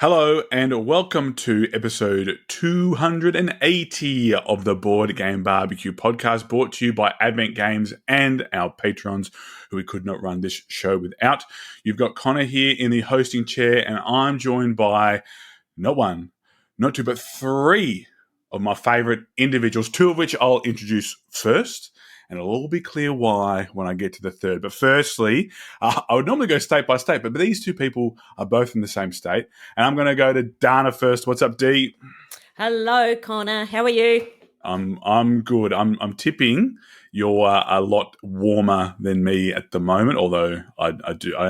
Hello and welcome to episode 280 of the Board Game BBQ Podcast, brought to you by Advent Games and our patrons, who we could not run this show without. You've got Conor here in the hosting chair, and I'm joined by not one, not two, but three of my favourite individuals, two of which I'll introduce first. And it'll all be clear why when I get to the third. But firstly, I would normally go state by state, but these two people are both in the same state. And I'm going to go to Dana first. What's up, Dee? Hello, Conor. How are you? I'm good. I'm tipping you're a lot warmer than me at the moment, although I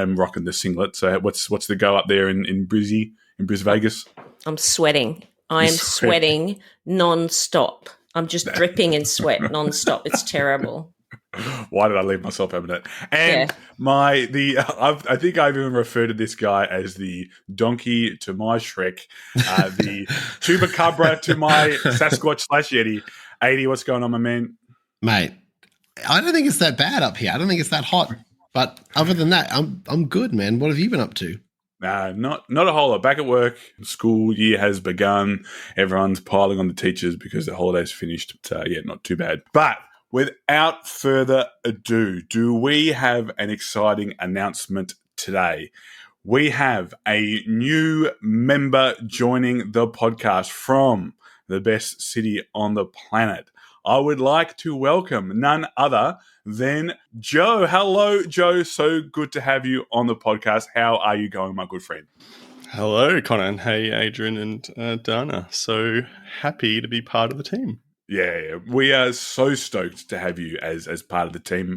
am rocking the singlet. So what's the go up there in Brizzy, in Bris Vegas? I'm sweating. I am sweating non-stop. I'm just dripping in sweat non-stop. It's terrible. Why did I leave myself having it? And I think I've even referred to this guy as the donkey to my Shrek, the chupacabra to my Sasquatch/Yeti. 80, what's going on, my man? Mate, I don't think it's that bad up here. I don't think it's that hot. But other than that, I'm good, man. What have you been up to? Not a whole lot. Back at work, school year has begun. Everyone's piling on the teachers because the holiday's finished. So, not too bad. But without further ado, do we have an exciting announcement today? We have a new member joining the podcast from the best city on the planet. I would like to welcome none other than Joe. Hello, Joe. So good to have you on the podcast. How are you going, my good friend? Hello, Conor, and hey, Adrian and Dana. So happy to be part of the team. Yeah, we are so stoked to have you as part of the team.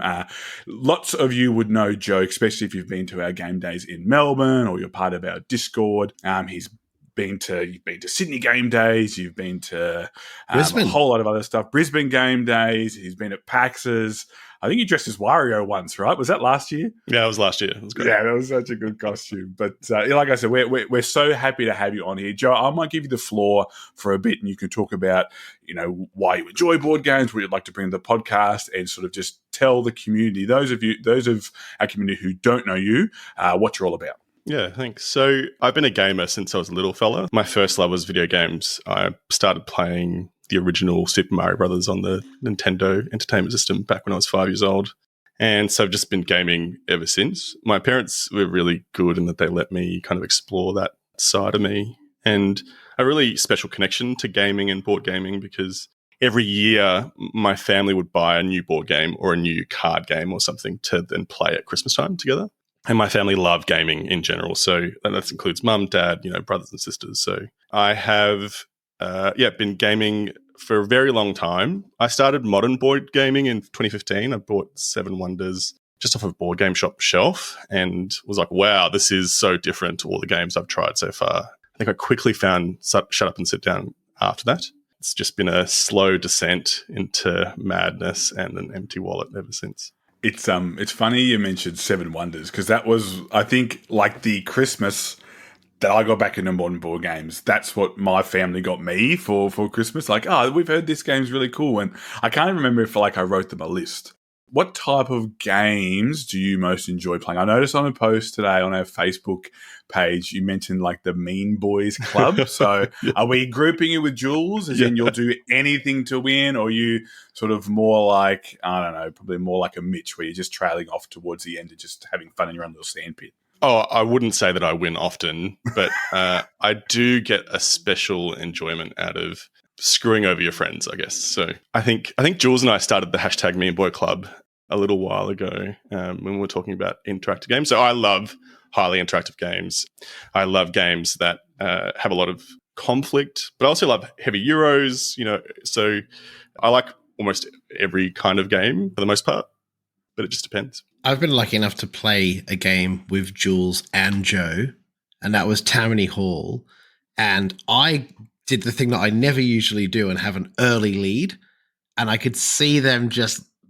Lots of you would know Joe, especially if you've been to our game days in Melbourne or you're part of our Discord. You've been to Sydney game days. You've been to a whole lot of other stuff. Brisbane game days. He's been at PAX's. I think you dressed as Wario once, right? Was that last year? Yeah, it was last year. It was great. Yeah, that was such a good costume. But like I said, we're so happy to have you on here, Joe. I might give you the floor for a bit, and you can talk about why you enjoy board games, what you'd like to bring to the podcast, and sort of just tell the community, those of our community who don't know you, what you're all about. Yeah, thanks. So I've been a gamer since I was a little fella. My first love was video games. I started playing the original Super Mario Brothers on the Nintendo Entertainment System back when I was 5 years old. And so I've just been gaming ever since. My parents were really good in that they let me kind of explore that side of me. And a really special connection to gaming and board gaming, because every year my family would buy a new board game or a new card game or something to then play at Christmas time together. And my family love gaming in general. So that includes mum, dad, brothers and sisters. So I have been gaming for a very long time. I started modern board gaming in 2015. I bought Seven Wonders just off of Board Game Shop shelf and was like, wow, this is so different to all the games I've tried so far. I think I quickly found Shut Up and Sit Down after that. It's just been a slow descent into madness and an empty wallet ever since. It's funny you mentioned Seven Wonders, because that was, I think, like the Christmas that I got back into modern board games. That's what my family got me for Christmas. Like, we've heard this game's really cool. And I can't even remember if I wrote them a list. What type of games do you most enjoy playing? I noticed on a post today on our Facebook page, you mentioned like the Mean Boys Club. So Are we grouping you with Jules? As in you'll do anything to win? Or are you sort of more like, I don't know, probably more like a Mitch, where you're just trailing off towards the end and just having fun in your own little sandpit? Oh, I wouldn't say that I win often, but I do get a special enjoyment out of screwing over your friends, I guess. So I think Jules and I started the hashtag Me and Boy Club a little while ago when we were talking about interactive games. So I love highly interactive games. I love games that have a lot of conflict, but I also love heavy Euros, so I like almost every kind of game for the most part, but it just depends. I've been lucky enough to play a game with Jules and Joe, and that was Tammany Hall. And I did the thing that I never usually do and have an early lead. And I could see them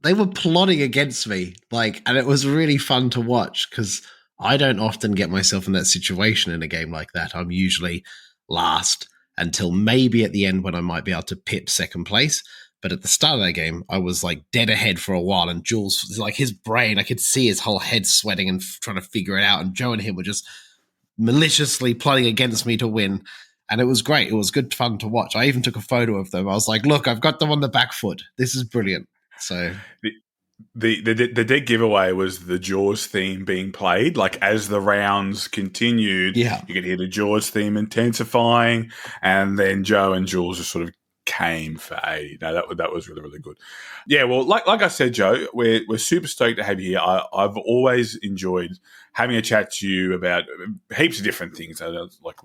they were plotting against me. And it was really fun to watch, because I don't often get myself in that situation in a game like that. I'm usually last until maybe at the end when I might be able to pip second place. But at the start of that game, I was dead ahead for a while, and Jules, his brain, I could see his whole head sweating and trying to figure it out. And Joe and him were just maliciously plotting against me to win. And it was great. It was good fun to watch. I even took a photo of them. I was like, look, I've got them on the back foot. This is brilliant. So the dead giveaway was the Jaws theme being played. Like as the rounds continued, you could hear the Jaws theme intensifying, and then Joe and Jules just sort of came for aid. No, that was really, really good. Yeah, well, like I said, Joe, we're super stoked to have you here. I've always enjoyed having a chat to you about heaps of different things. Like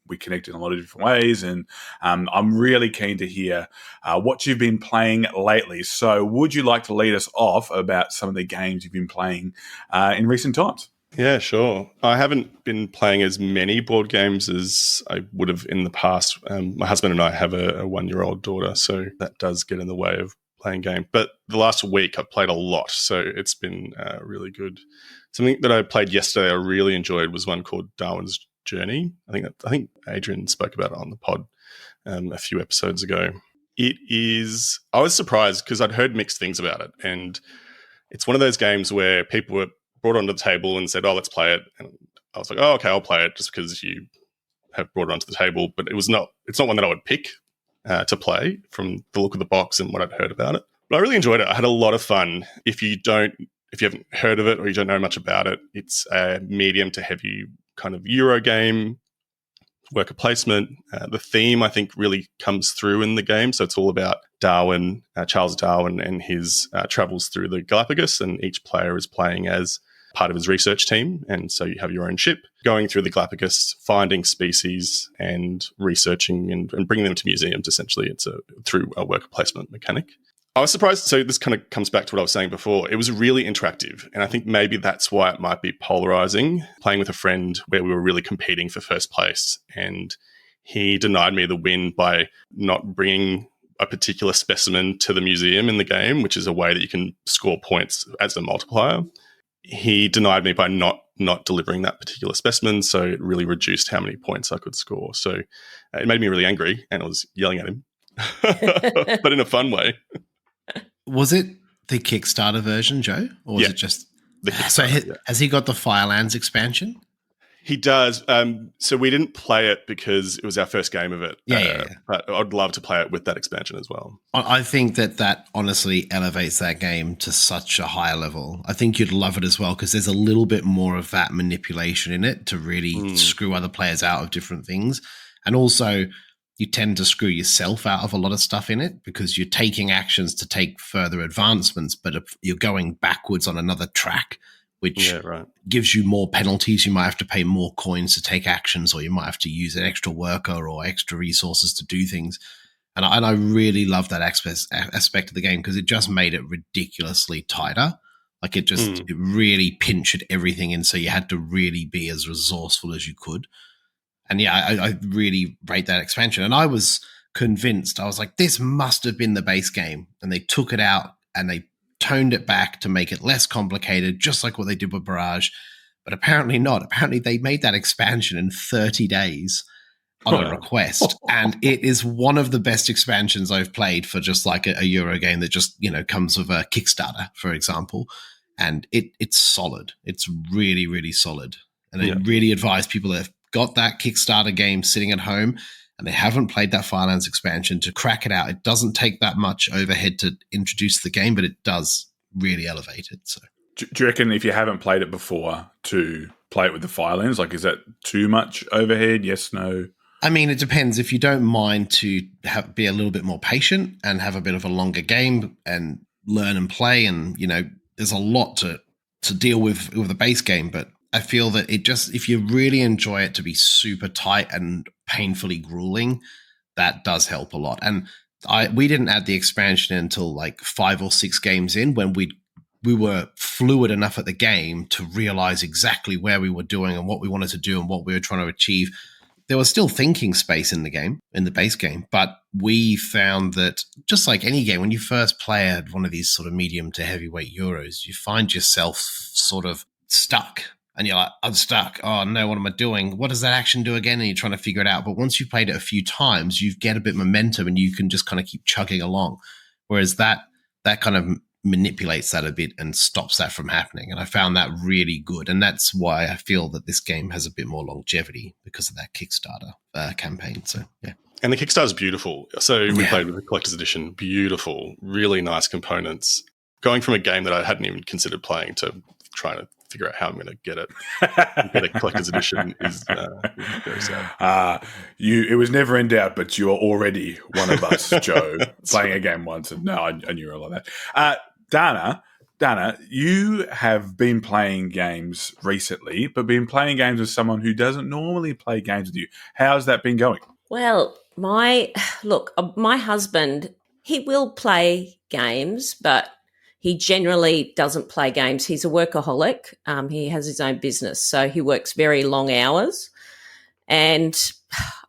we connect in a lot of different ways, and I'm really keen to hear what you've been playing lately. So would you like to lead us off about some of the games you've been playing in recent times? Yeah, sure. I haven't been playing as many board games as I would have in the past. My husband and I have a 1-year-old daughter, so that does get in the way of playing games. But the last week I've played a lot, so it's been really good. Something that I played yesterday I really enjoyed was one called Darwin's Journey. I think Adrian spoke about it on the pod a few episodes ago. I was surprised because I'd heard mixed things about it, and it's one of those games where people were brought onto the table and said, "Oh, let's play it." And I was like, "Oh, okay, I'll play it," just because you have brought it onto the table. But it's not one that I would pick to play from the look of the box and what I'd heard about it. But I really enjoyed it. I had a lot of fun. If you haven't heard of it or you don't know much about it, it's a medium to heavy kind of Euro game, worker placement. The theme, I think, really comes through in the game. So it's all about Darwin, Charles Darwin, and his travels through the Galapagos, and each player is playing as part of his research team. And so you have your own ship going through the Galapagos, finding species and researching and bringing them to museums, essentially. It's through a worker placement mechanic. I was surprised. So this kind of comes back to what I was saying before. It was really interactive. And I think maybe that's why it might be polarizing. Playing with a friend where we were really competing for first place, and he denied me the win by not bringing a particular specimen to the museum in the game, which is a way that you can score points as a multiplier. He denied me by not delivering that particular specimen. So it really reduced how many points I could score. So it made me really angry, and I was yelling at him, but in a fun way. Was it the Kickstarter version, Joe? Or was it just the Kickstarter? So has he got the Firelands expansion? He does. So we didn't play it because it was our first game of it. Yeah. But I'd love to play it with that expansion as well. I think that honestly elevates that game to such a higher level. I think you'd love it as well because there's a little bit more of that manipulation in it to really screw other players out of different things. And also, you tend to screw yourself out of a lot of stuff in it because you're taking actions to take further advancements, but you're going backwards on another track, which gives you more penalties. You might have to pay more coins to take actions, or you might have to use an extra worker or extra resources to do things. And I really love that aspect of the game because it just made it ridiculously tighter. Like it really pinched everything in, so you had to really be as resourceful as you could. And yeah, I really rate that expansion. And I was convinced, I was like, this must have been the base game. And they took it out and they toned it back to make it less complicated, just like what they did with Barrage. But apparently not. Apparently they made that expansion in 30 days on a request. And it is one of the best expansions I've played for just like a Euro game that just, comes with a Kickstarter, for example. And it's solid. It's really, really solid. And I really advise people that have got that Kickstarter game sitting at home and they haven't played that Firelands expansion to crack it out. It doesn't take that much overhead to introduce the game, but it does really elevate it. So, do you reckon if you haven't played it before to play it with the Firelands, like is that too much overhead? Yes, no? I mean, it depends. If you don't mind to be a little bit more patient and have a bit of a longer game and learn and play, and there's a lot to deal with the base game, but I feel that if you really enjoy it to be super tight and painfully grueling, that does help a lot. And we didn't add the expansion until like 5 or 6 games in, when we were fluid enough at the game to realize exactly where we were doing and what we wanted to do and what we were trying to achieve. There was still thinking space in the game, in the base game, but we found that just like any game, when you first play one of these sort of medium to heavyweight Euros, you find yourself sort of stuck. And you're like, I'm stuck. Oh, no, what am I doing? What does that action do again? And you're trying to figure it out. But once you've played it a few times, you get a bit of momentum and you can just kind of keep chugging along. Whereas that kind of manipulates that a bit and stops that from happening. And I found that really good. And that's why I feel that this game has a bit more longevity because of that Kickstarter campaign. So, yeah. And the Kickstarter is beautiful. So we played with the collector's edition. Beautiful, really nice components. Going from a game that I hadn't even considered playing to trying to figure out how I'm going to get it. Get a collector's edition is very sad. It was never in doubt, but you are already one of us, Joe, playing a game once. And no, I knew all of that. Dana, you have been playing games recently, but been playing games with someone who doesn't normally play games with you. How's that been going? Well, my husband, he will play games, but he generally doesn't play games. He's a workaholic. He has his own business, so he works very long hours. And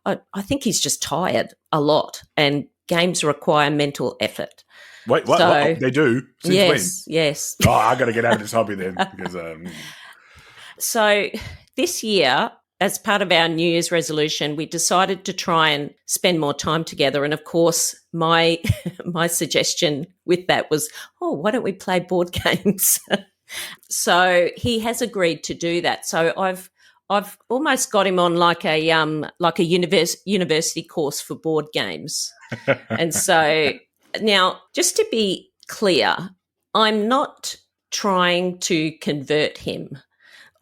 I think he's just tired a lot, and games require mental effort. Wait, what? What? They do? Since when? Yes. Oh, I got to get out of this hobby then. Because, So this year, as part of our New Year's resolution, we decided to try and spend more time together. And of course, my suggestion with that was, why don't we play board games? So he has agreed to do that. So I've almost got him on like a university course for board games. And so now, just to be clear, I'm not trying to convert him.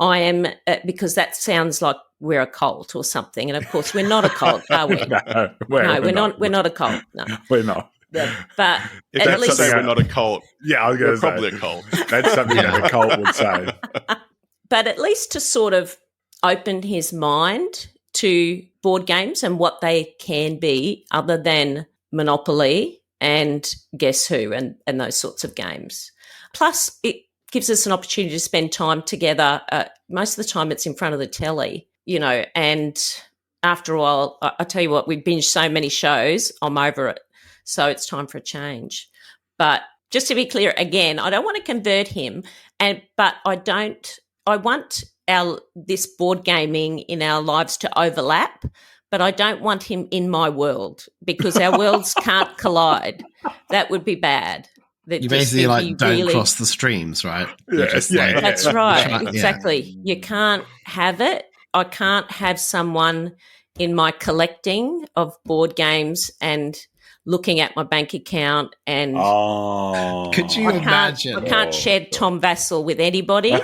I am, because that sounds like we're a cult or something. And of course, we're not a cult, are we? No, we're not. We're not a cult. No, we're not. Yeah, but if that's something we're not a cult, I was going to say probably a cult. That's something that a cult would say. But at least to sort of open his mind to board games and what they can be, other than Monopoly and Guess Who and those sorts of games. Plus, it gives us an opportunity to spend time together. Most of the time it's in front of the telly, and after a while, I tell you what, we binge so many shows, I'm over it. So it's time for a change. But just to be clear, again, I don't want to convert him, but I want this board gaming in our lives to overlap, but I don't want him in my world because our worlds can't collide. That would be bad. You basically don't cross the streams, right? That's right. Exactly. You can't have it. I can't have someone in my collecting of board games and looking at my bank account and could you imagine? I can't shed Tom Vassell with anybody.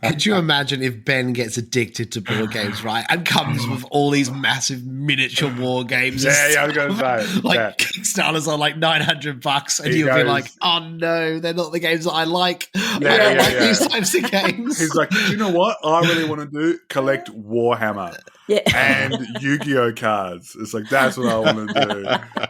Could you imagine if Ben gets addicted to board games, right, and comes with all these massive miniature war games? Yeah, I was going to say. Kickstarters are like $900 and you'll be like, oh no, they're not the games that I like. I don't like these types of games. He's like, you know what I really want to do? Collect Warhammer. Yeah. And Yu-Gi-Oh cards. It's like, that's what I want to do.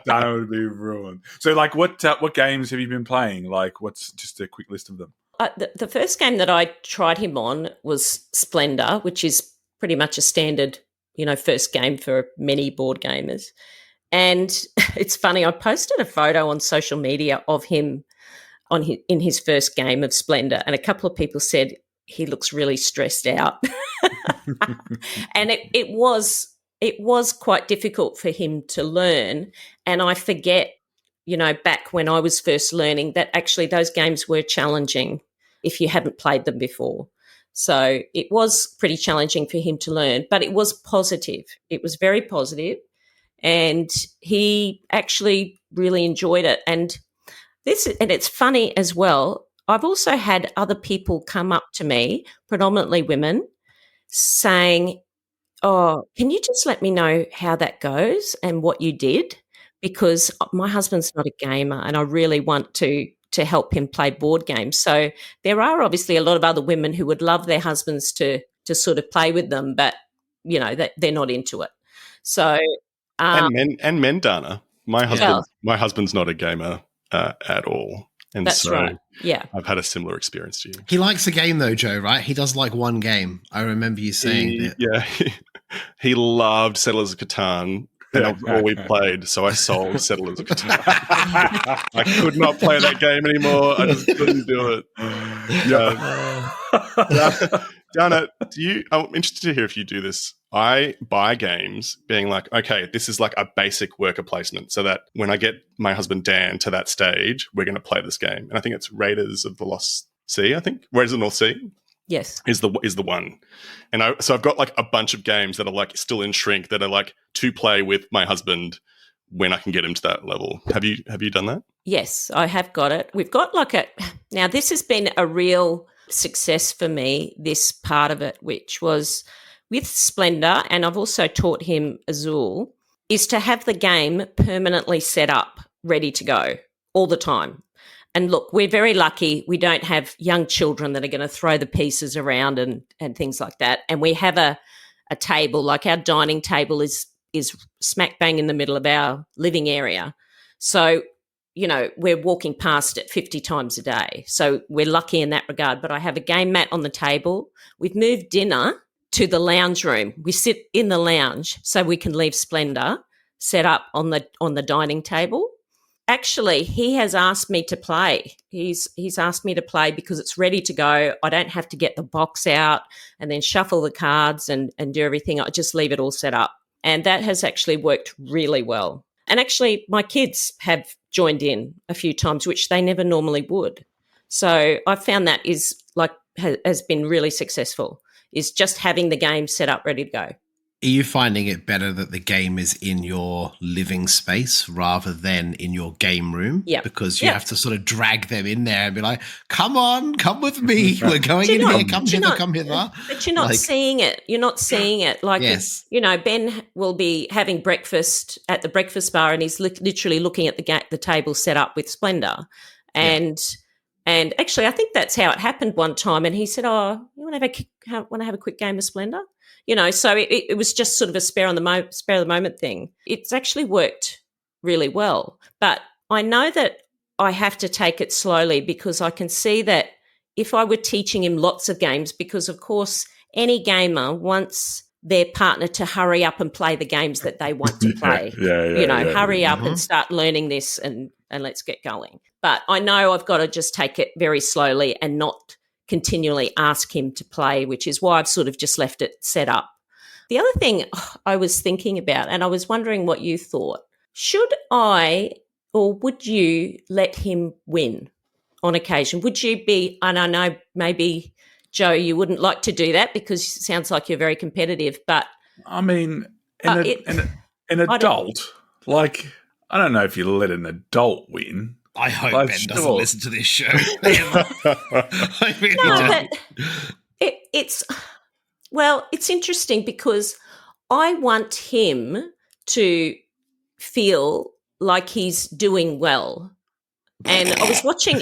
That would be ruined. So, like, what games have you been playing? Like, what's just a quick list of them? The first game that I tried him on was Splendor, which is pretty much a standard, first game for many board gamers. And it's funny, I posted a photo on social media of him in his first game of Splendor, and a couple of people said he looks really stressed out. And it was quite difficult for him to learn. And I forget, back when I was first learning, that actually those games were challenging if you hadn't played them before. So it was pretty challenging for him to learn, but it was positive. It was very positive, and he actually really enjoyed it. And it's funny as well. I've also had other people come up to me, predominantly women, saying, can you just let me know how that goes and what you did? Because my husband's not a gamer and I really want to help him play board games. So there are obviously a lot of other women who would love their husbands to sort of play with them, but, they're not into it. So and men, Dana. My husband's not a gamer at all. And that's right. Yeah. I've had a similar experience to you. He likes a game though, Joe, right? He does like one game. I remember you saying that. Yeah. He loved Settlers of Catan. And that was all we played, so I sold Settlers of Catan. I could not play that game anymore. I just couldn't do it. Dana, I'm interested to hear if you do this I buy games being like, okay, this is like a basic worker placement so that when I get my husband Dan to that stage, we're going to play this game. And I think it's Raiders of the Lost Sea, I think. Raiders of the North Sea. Yes. Is the one. And so I've got like a bunch of games that are like still in shrink that are like to play with my husband when I can get him to that level. Have you done that? Yes, I have got it. We've got now this has been a real success for me, this part of it, which was with Splendor, and I've also taught him Azul, is to have the game permanently set up, ready to go all the time. And look, we're very lucky we don't have young children that are going to throw the pieces around and things like that. And we have a table, like our dining table is smack bang in the middle of our living area. So, we're walking past it 50 times a day. So we're lucky in that regard. But I have a game mat on the table. We've moved dinner to the lounge room. We sit in the lounge so we can leave Splendor set up on the dining table. Actually, he has asked me to play. He's asked me to play because it's ready to go. I don't have to get the box out and then shuffle the cards and do everything. I just leave it all set up. And that has actually worked really well. And actually, my kids have joined in a few times, which they never normally would. So I found that has been really successful, is just having the game set up, ready to go. Are you finding it better that the game is in your living space rather than in your game room? Yeah. Because you have to sort of drag them in there and be like, come on, come with me. We're going in here. Come hither. But you're not seeing it. You're not seeing it. Like, yes. Ben will be having breakfast at the breakfast bar and he's literally looking at the table set up with Splendor. And actually, I think that's how it happened one time. And he said, "Oh, you want to have a quick game of Splendor?" So it was just sort of a spare of the moment thing. It's actually worked really well. But I know that I have to take it slowly because I can see that if I were teaching him lots of games, because of course any gamer wants their partner to hurry up and play the games that they want to play. Hurry up and start learning this and let's get going. But I know I've got to just take it very slowly and not continually ask him to play, which is why I've sort of just left it set up. The other thing I was thinking about, and I was wondering what you thought, should I or would you let him win on occasion? Would you be, and I know maybe, Joe, you wouldn't like to do that because it sounds like you're very competitive, but... I mean, an adult, like, I don't know if you let an adult win. I hope Ben doesn't listen to this show. I really don't. It's interesting because I want him to feel like he's doing well. And I was watching...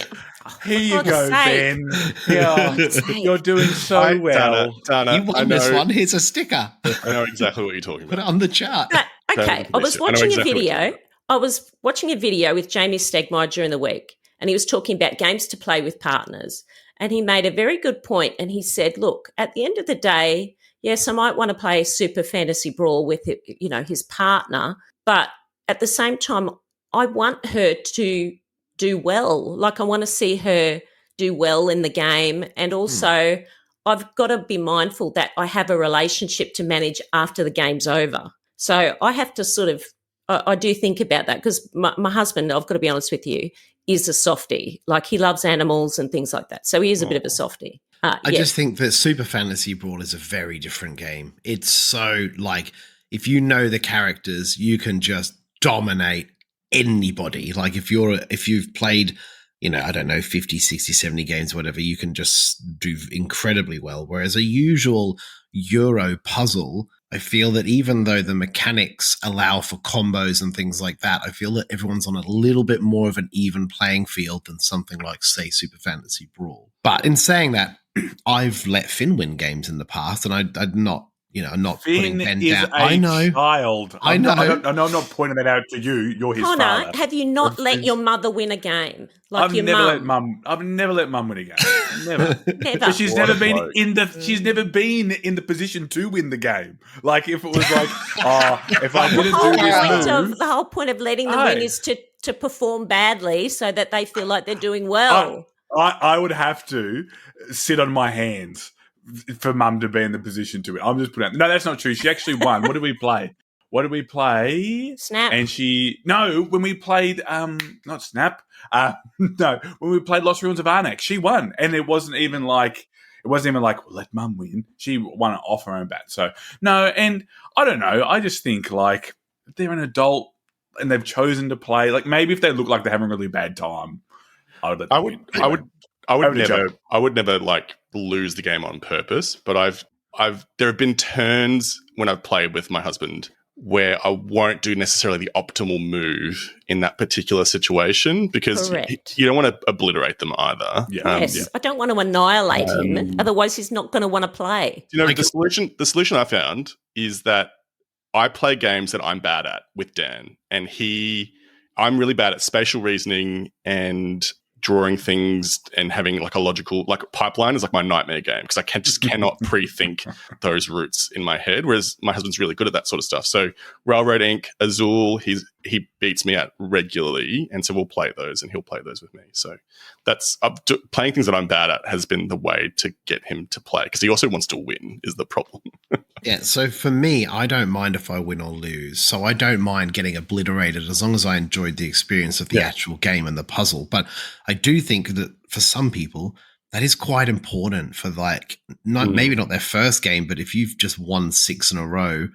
Here you go, Ben. Yeah, you're doing so well. Dana, you won this one. Here's a sticker. I know exactly what you're talking about. Put it on the chart. Okay, I was watching a video. I was watching a video with Jamie Stegmaier during the week, and he was talking about games to play with partners. And he made a very good point, and he said, look, at the end of the day, yes, I might want to play Super Fantasy Brawl with, his partner, but at the same time, I want her to do well. Like, I want to see her do well in the game. And also, I've got to be mindful that I have a relationship to manage after the game's over. So I have to sort of, I do think about that because my husband, I've got to be honest with you, is a softie. Like, he loves animals and things like that. So he is a bit of a softie. I just think that Super Fantasy Brawl is a very different game. It's so, like, if you know the characters, you can just dominate anybody. Like, if you've played, I don't know, 50, 60, 70 games, whatever, you can just do incredibly well. Whereas a usual Euro puzzle, I feel that even though the mechanics allow for combos and things like that, I feel that everyone's on a little bit more of an even playing field than something like, say, Super Fantasy Brawl. But in saying that, I've let Finn win games in the past, and I'm not, I'm not putting Ben down. I know. Child. I know. I'm not pointing that out to you. You're his Conor, father. have you not let your mother win a game? Like I've your never mum? I've never let mum win a game. Never. Never. She's never been in the position to win the game. Like, if it was like, if I didn't do this move, the whole point of letting them win is to perform badly so that they feel like they're doing well. I would have to sit on my hands for Mum to be in the position to win. I'm just putting out. No, that's not true. She actually won. What did we play? Snap. And when we played, not Snap. No, when we played Lost Ruins of Arnak, she won. And it wasn't even like, well, let Mum win. She won it off her own bat. So, no, and I don't know. I just think, like, they're an adult and they've chosen to play. Like, maybe if they look like they're having a really bad time, I would let them win. I would never like lose the game on purpose, but there have been turns when I've played with my husband where I won't do necessarily the optimal move in that particular situation because you don't want to obliterate them either. Yes, I don't want to annihilate him. Otherwise, he's not going to want to play. You know, the solution I found is that I play games that I'm bad at with Dan, and I'm really bad at spatial reasoning and drawing things and having like a logical, like pipeline is like my nightmare game because I cannot pre-think those routes in my head, whereas my husband's really good at that sort of stuff. So Railroad Inc., Azul, he beats me at regularly, and so we'll play those and he'll play those with me. So that's playing things that I'm bad at has been the way to get him to play because he also wants to win is the problem. Yeah, so for me, I don't mind if I win or lose. So I don't mind getting obliterated as long as I enjoyed the experience of the actual game and the puzzle. But I do think that for some people, that is quite important for like, maybe not their first game, but if you've just won 6 in a row,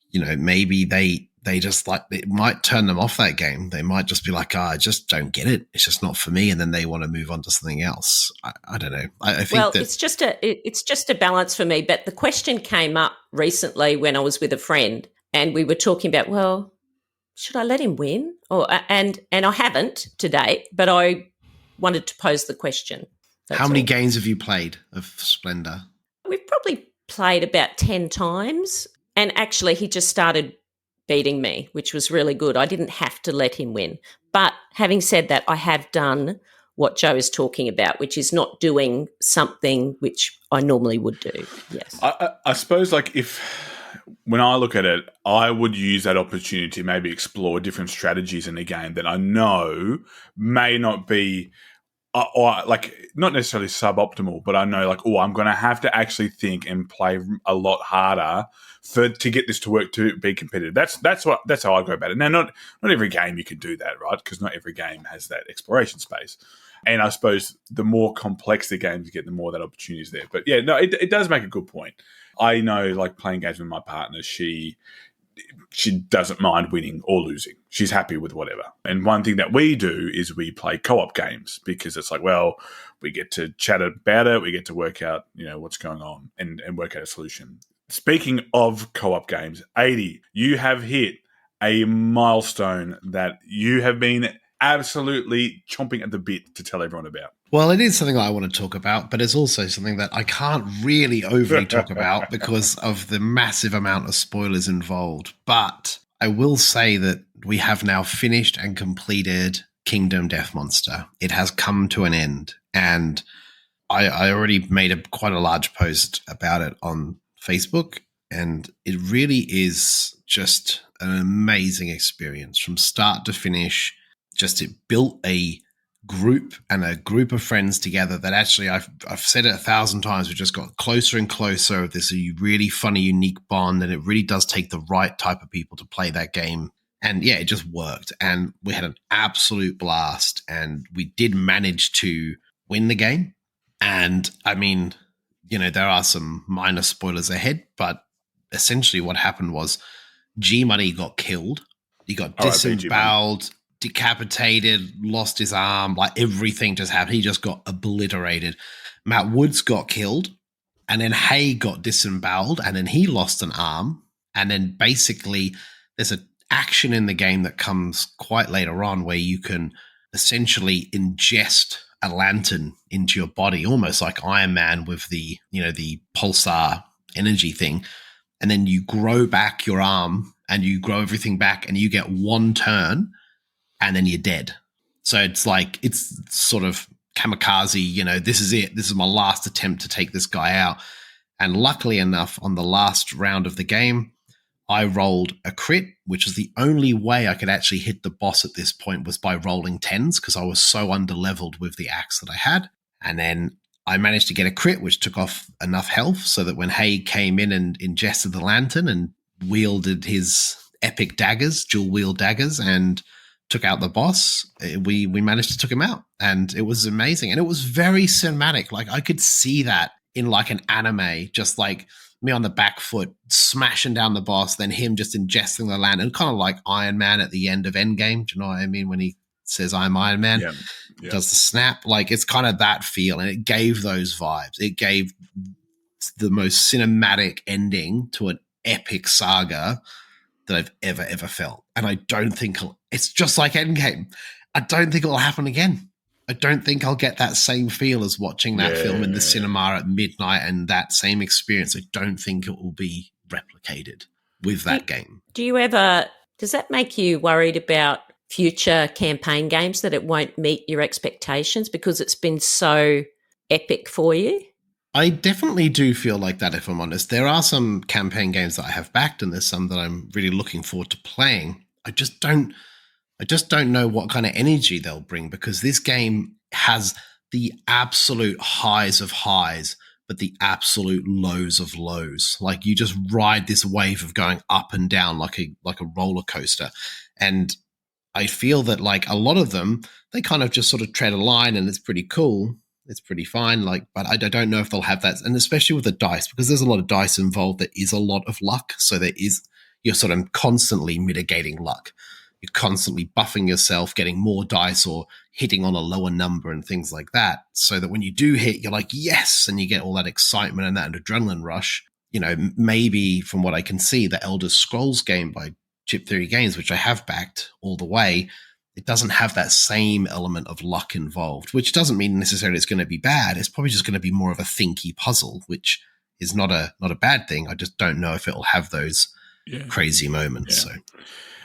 you know, maybe they just like, it might turn them off that game. They might just be like, I just don't get it. It's just not for me. And then they want to move on to something else. I don't know. I think it's just a balance for me. But the question came up recently when I was with a friend and we were talking about, well, should I let him win? And I haven't to date, but I wanted to pose the question. How many games have you played of Splendor? We've probably played about 10 times. And actually, he just started beating me, which was really good. I didn't have to let him win. But having said that, I have done what Joe is talking about, which is not doing something which I normally would do. Yes. I suppose like when I look at it, I would use that opportunity to maybe explore different strategies in the game that I know may not be or like not necessarily suboptimal, but I know like, I'm going to have to actually think and play a lot harder to get this to work to be competitive. That's how I go about it. Now, not every game you can do that, right? Because not every game has that exploration space. And I suppose the more complex the games get, the more that opportunity is there. But yeah, no, it does make a good point. I know, like playing games with my partner, she doesn't mind winning or losing. She's happy with whatever. And one thing that we do is we play co-op games because it's like, well, we get to chat about it. We get to work out, what's going on and work out a solution. Speaking of co-op games, 80, you have hit a milestone that you have been absolutely chomping at the bit to tell everyone about. Well, it is something that I want to talk about, but it's also something that I can't really overly talk about because of the massive amount of spoilers involved. But I will say that we have now finished and completed Kingdom Death Monster. It has come to an end, and I already made quite a large post about it on Facebook, and it really is just an amazing experience from start to finish. Just it built a group of friends together that actually I've said it 1,000 times. We just got closer and closer of this really funny, unique bond, and it really does take the right type of people to play that game. And yeah, it just worked, and we had an absolute blast, and we did manage to win the game. And I mean, there are some minor spoilers ahead, but essentially what happened was G-Money got killed. He got disemboweled, decapitated, lost his arm, like everything just happened. He just got obliterated. Matt Woods got killed, and then Hay got disemboweled, and then he lost an arm. And then basically there's an action in the game that comes quite later on where you can essentially ingest a lantern into your body, almost like Iron Man with the pulsar energy thing. And then you grow back your arm and you grow everything back, and you get one turn and then you're dead. So it's sort of kamikaze, this is it. This is my last attempt to take this guy out. And luckily enough, on the last round of the game, I rolled a crit, which is the only way I could actually hit the boss at this point was by rolling 10s because I was so underleveled with the axe that I had. And then I managed to get a crit, which took off enough health so that when Hay came in and ingested the lantern and wielded his epic daggers, dual wield daggers, and took out the boss, we managed to took him out, and it was amazing. And it was very cinematic. Like, I could see that in like an anime, just like me on the back foot smashing down the boss, then him just ingesting the lantern, kind of like Iron Man at the end of Endgame. Do you know what I mean? When he says, "I'm Iron Man," does the snap. Like, it's kind of that feel, and it gave those vibes. It gave the most cinematic ending to an epic saga that I've ever felt. And I don't think it's just like Endgame. I don't think it'll happen again. I don't think I'll get that same feel as watching that film in the cinema at midnight, and that same experience. I don't think it will be replicated with that game. Does that make you worried about future campaign games, that it won't meet your expectations because it's been so epic for you? I definitely do feel like that, if I'm honest. There are some campaign games that I have backed, and there's some that I'm really looking forward to playing. I just don't know what kind of energy they'll bring, because this game has the absolute highs of highs, but the absolute lows of lows. Like, you just ride this wave of going up and down like a roller coaster. And I feel that, like, a lot of them, they kind of just sort of tread a line, and it's pretty cool. It's pretty fine. Like, but I don't know if they'll have that. And especially with the dice, because there's a lot of dice involved, there is a lot of luck. So you're sort of constantly mitigating luck. You're constantly buffing yourself, getting more dice or hitting on a lower number and things like that. So that when you do hit, you're like, yes, and you get all that excitement and that adrenaline rush. You know, maybe from what I can see, the Elder Scrolls game by Chip Theory Games, which I have backed all the way, it doesn't have that same element of luck involved, which doesn't mean necessarily it's going to be bad. It's probably just going to be more of a thinky puzzle, which is not a bad thing. I just don't know if it'll have those crazy moments. Yeah. So.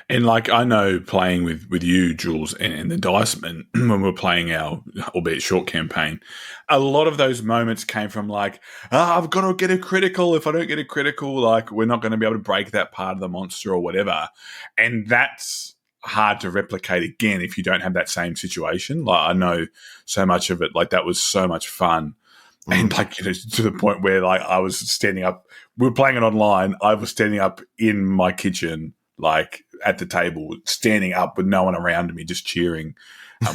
And like, I know playing with you, Jules, and the Diceman, when we're playing our, albeit short campaign, a lot of those moments came from like, I've got to get a critical. If I don't get a critical, like, we're not going to be able to break that part of the monster or whatever. And that's hard to replicate again if you don't have that same situation. Like, I know so much of it, like, that was so much fun. And like, you know, to the point where like I was standing up, we were playing it online. I was standing up in my kitchen, like at the table, standing up with no one around me, just cheering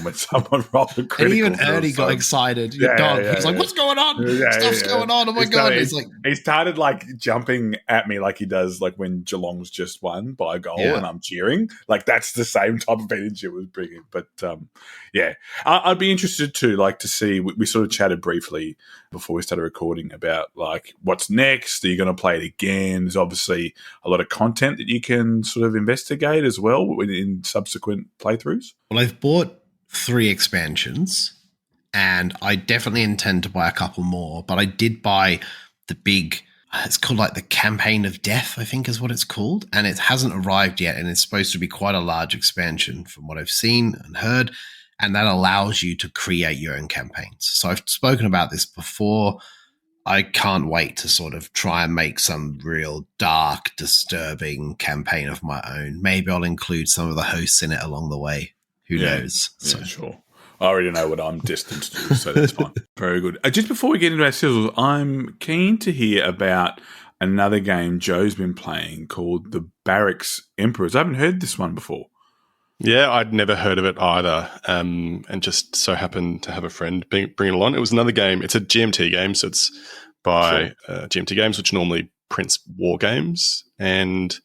when someone rolled a critical. And even Ernie got excited. Your dog. He's like, what's going on? Stuff's going on. Oh my God. He started like jumping at me like he does like when Geelong's just won by a goal and I'm cheering. Like, that's the same type of energy it was bringing. But I'd be interested too, like, to see, we sort of chatted briefly before we started recording about like what's next. Are you going to play it again? There's obviously a lot of content that you can sort of investigate as well in subsequent playthroughs. Well, I've bought 3 expansions, and I definitely intend to buy a couple more, but I did buy the big, it's called like the Campaign of Death, I think is what it's called, and it hasn't arrived yet, and it's supposed to be quite a large expansion from what I've seen and heard, and that allows you to create your own campaigns. So I've spoken about this before. I can't wait to sort of try and make some real dark, disturbing campaign of my own. Maybe I'll include some of the hosts in it along the way. Who knows? Yeah, sure. I already know what I'm destined to do, so that's fine. Very good. Just before we get into our sizzles, I'm keen to hear about another game Joe's been playing called the Barracks Emperors. I haven't heard this one before. Yeah, I'd never heard of it either, and just so happened to have a friend bring it along. It was another game. It's a GMT game, so it's by GMT Games, which normally prints war games, and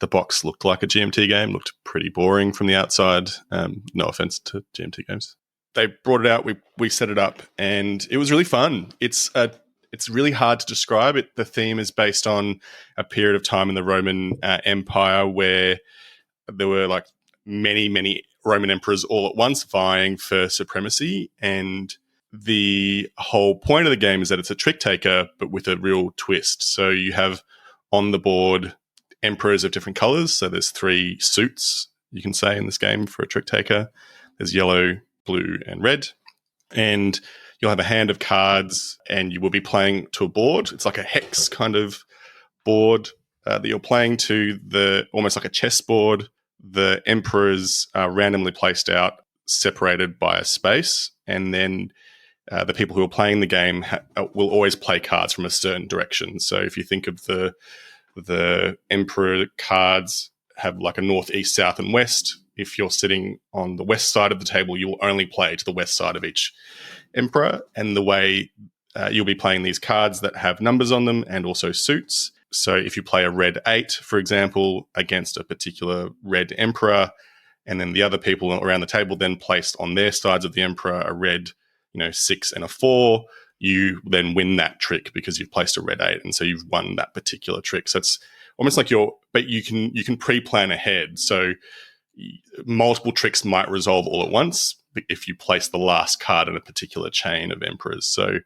the box looked like a GMT game, looked pretty boring from the outside. No offense to GMT Games. They brought it out, we set it up, and it was really fun. It's really hard to describe it. The theme is based on a period of time in the Roman Empire where there were like many Roman emperors all at once vying for supremacy, and the whole point of the game is that it's a trick taker, but with a real twist. So you have on the board emperors of different colors. So there's 3 suits, you can say, in this game for a trick taker. There's yellow, blue, and red. And you'll have a hand of cards, and you will be playing to a board. It's like a hex kind of board that you're playing to, almost like a chessboard. The emperors are randomly placed out, separated by a space, and then the people who are playing the game will always play cards from a certain direction. So if you think of the Emperor cards have like a north, east, south, and west. If you're sitting on the west side of the table, you will only play to the west side of each Emperor. And the way you'll be playing these cards that have numbers on them and also suits. So if you play a red 8, for example, against a particular red Emperor, and then the other people around the table then placed on their sides of the Emperor a red, 6 and a 4, you then win that trick because you've placed a red 8, and so you've won that particular trick. So it's almost like but you can pre-plan ahead. So multiple tricks might resolve all at once if you place the last card in a particular chain of Emperors. So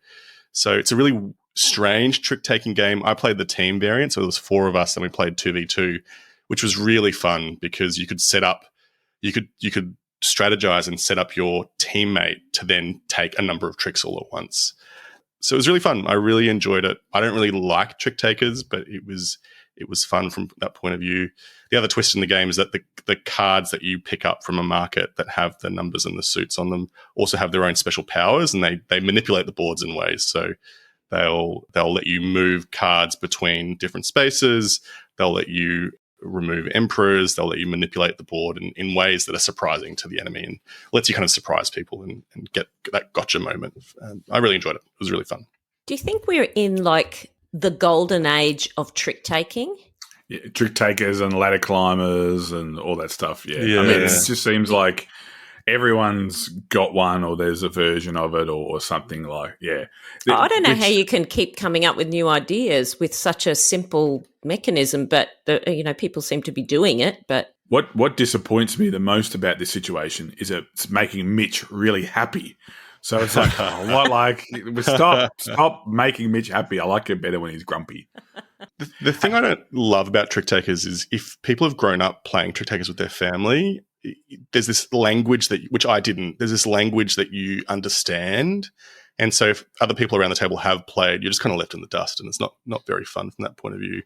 it's a really strange trick-taking game. I played the team variant, so there was 4 of us, and we played 2v2, which was really fun because you could set up, you could strategize and set up your teammate to then take a number of tricks all at once. So it was really fun. I really enjoyed it. I don't really like trick takers, but it was fun from that point of view. The other twist in the game is that the cards that you pick up from a market that have the numbers and the suits on them also have their own special powers, and they manipulate the boards in ways. So they'll let you move cards between different spaces. They'll let you remove emperors. They'll let you manipulate the board in ways that are surprising to the enemy and lets you kind of surprise people and get that gotcha moment. I really enjoyed it. It was really fun. Do you think we're in like the golden age of trick taking? Yeah, trick takers and ladder climbers and all that stuff. Yeah. Yeah. I mean, it just seems like everyone's got one, or there's a version of it, or something like, yeah. I don't know how you can keep coming up with new ideas with such a simple mechanism, but people seem to be doing it. But what disappoints me the most about this situation is it's making Mitch really happy. So it's like, stop making Mitch happy. I like it better when he's grumpy. The thing I don't love about trick takers is if people have grown up playing trick takers with their family, there's this language which I didn't. There's this language that you understand, and so if other people around the table have played, you're just kind of left in the dust, and it's not very fun from that point of view.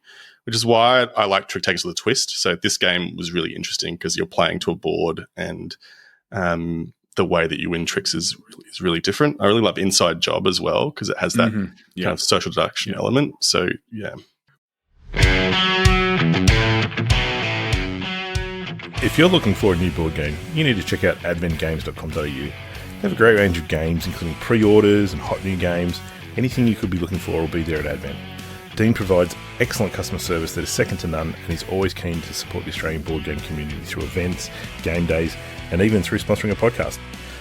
Which is why I like trick takers with a twist. So this game was really interesting because you're playing to a board, and the way that you win tricks is really different. I really love Inside Job as well because it has that kind of social deduction element. So yeah. If you're looking for a new board game, you need to check out adventgames.com.au. They have a great range of games, including pre-orders and hot new games. Anything you could be looking for will be there at Advent. Dean provides excellent customer service that is second to none, and is always keen to support the Australian board game community through events, game days, and even through sponsoring a podcast.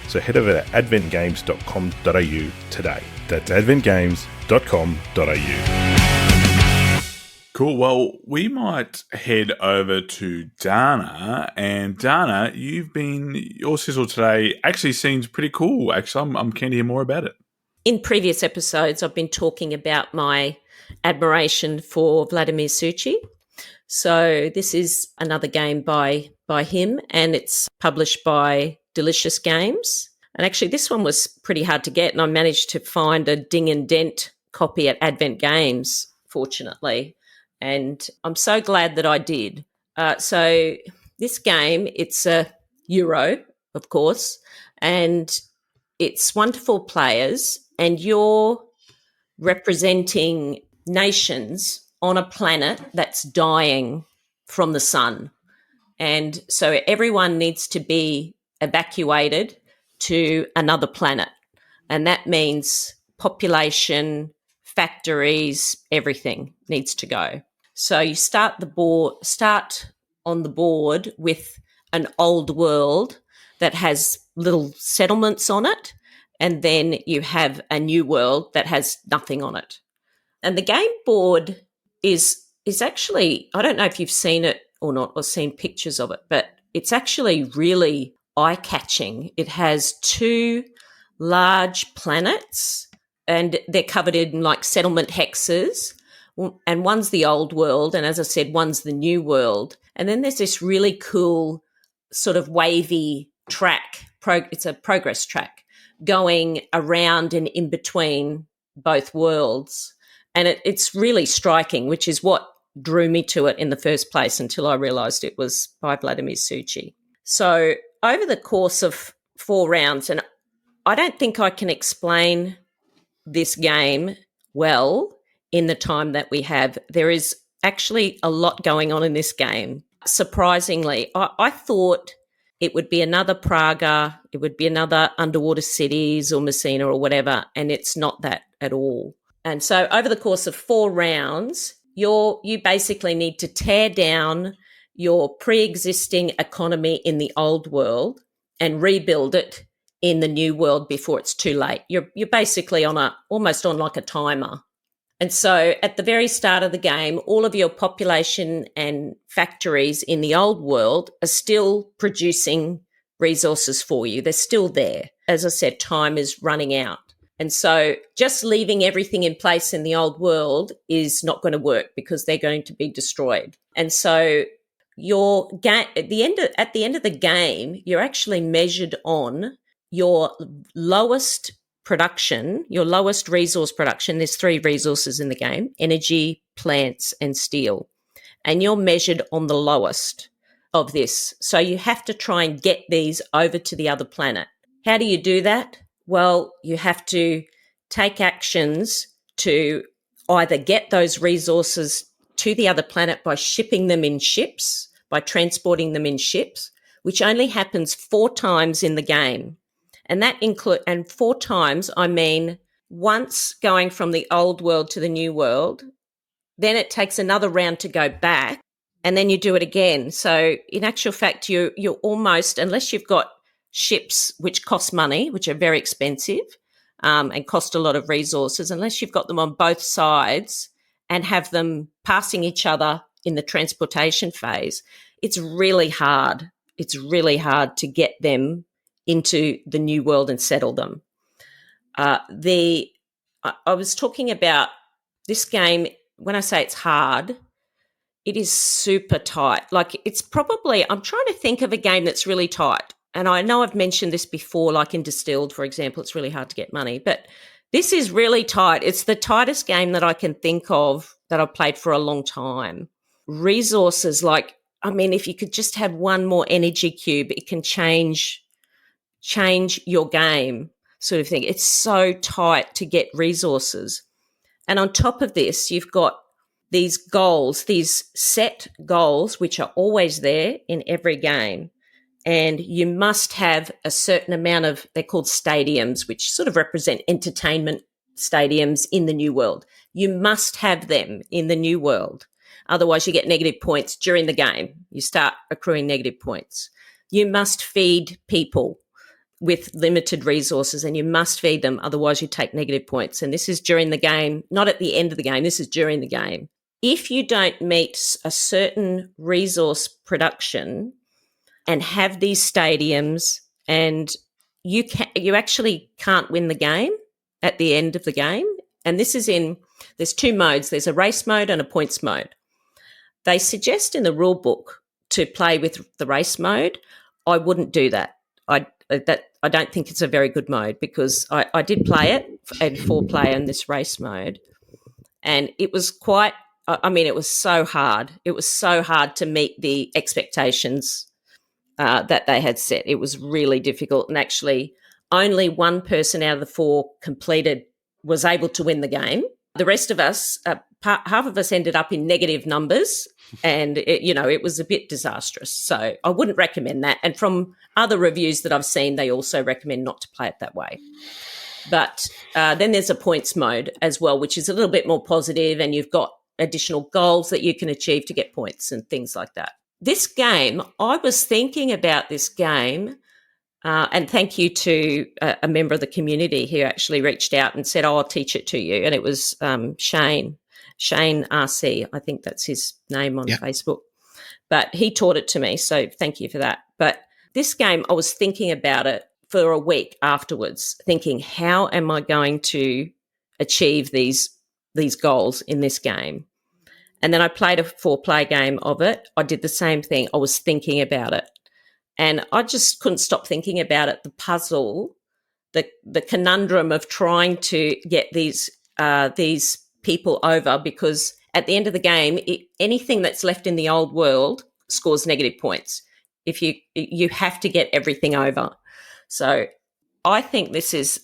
So head over to adventgames.com.au today. That's adventgames.com.au. Cool. Well, we might head over to Dana. And Dana, your sizzle today actually seems pretty cool. Actually, I'm keen to hear more about it. In previous episodes, I've been talking about my admiration for Vladimir Suchý. So this is another game by him, and it's published by Delicious Games. And actually, this one was pretty hard to get, and I managed to find a ding and dent copy at Advent Games, fortunately. And I'm so glad that I did. So this game, it's a Euro, of course, and it's wonderful players, and you're representing nations on a planet that's dying from the sun. And so everyone needs to be evacuated to another planet. And that means population, factories, everything needs to go. So you start on the board with an old world that has little settlements on it, and then you have a new world that has nothing on it. And the game board is actually, I don't know if you've seen it or not, or seen pictures of it, but it's actually really eye-catching. It has 2 large planets, and they're covered in like settlement hexes. And one's the old world, and as I said, one's the new world. And then there's this really cool sort of wavy track. It's a progress track going around and in between both worlds. And it's really striking, which is what drew me to it in the first place until I realised it was by Vladimir Suchý. So over the course of 4 rounds, and I don't think I can explain this game well in the time that we have. There is actually a lot going on in this game. Surprisingly, I thought it would be another Praga, it would be another Underwater Cities or Messina or whatever, and it's not that at all. And so over the course of 4 rounds, you basically need to tear down your pre-existing economy in the old world and rebuild it in the new world before it's too late. You're basically almost on like a timer. And so at the very start of the game, all of your population and factories in the old world are still producing resources for you. They're still there. As I said, time is running out. And so just leaving everything in place in the old world is not going to work because they're going to be destroyed. And so your game at the end of the game, you're actually measured on your lowest production, your lowest resource production. There's 3 resources in the game: energy, plants, and steel. And you're measured on the lowest of this. So you have to try and get these over to the other planet. How do you do that? Well, you have to take actions to either get those resources to the other planet by shipping them in ships, by transporting them in ships, which only happens 4 times in the game. And that and 4 times, I mean, once going from the old world to the new world, then it takes another round to go back, and then you do it again. So in actual fact, you're almost, unless you've got ships which cost money, which are very expensive and cost a lot of resources, unless you've got them on both sides and have them passing each other in the transportation phase, it's really hard. It's really hard to get them into the new world and settle them. I was talking about this game. When I say it's hard, it is super tight. Like I'm trying to think of a game that's really tight. And I know I've mentioned this before, like in Distilled, for example, it's really hard to get money. But this is really tight. It's the tightest game that I can think of that I've played for a long time. Resources, if you could just have one more energy cube, it can change your game, sort of thing. It's so tight to get resources. And on top of this, you've got these goals, these set goals, which are always there in every game. And you must have a certain amount of, they're called stadiums, which sort of represent entertainment stadiums in the new world. You must have them in the new world. Otherwise, you get negative points during the game. You start accruing negative points. You must feed people with limited resources, and you must feed them. Otherwise, you take negative points. And this is during the game, not at the end of the game. This is during the game. If you don't meet a certain resource production and have these stadiums, and you actually can't win the game at the end of the game. And this is there's 2 modes. There's a race mode and a points mode. They suggest in the rule book to play with the race mode. I wouldn't do that. I don't think it's a very good mode, because I did play it in 4-player in this race mode, and it was it was so hard. It was so hard to meet the expectations that they had set. It was really difficult, and actually only 1 person out of the 4 was able to win the game. The rest of us, half of us ended up in negative numbers, and it was a bit disastrous. So I wouldn't recommend that. And from other reviews that I've seen, they also recommend not to play it that way. But then there's a points mode as well, which is a little bit more positive, and you've got additional goals that you can achieve to get points and things like that. This game, I was thinking about this game, and thank you to a member of the community who actually reached out and said, I'll teach it to you. And it was Shane RC, I think that's his name on Facebook. But he taught it to me, so thank you for that. But this game, I was thinking about it for a week afterwards, thinking, how am I going to achieve these goals in this game? And then I played a 4-player game of it. I did the same thing. I was thinking about it. And I just couldn't stop thinking about it, the puzzle, the conundrum of trying to get these people over, because at the end of the game, anything that's left in the old world scores negative points. If you have to get everything over. So I think this is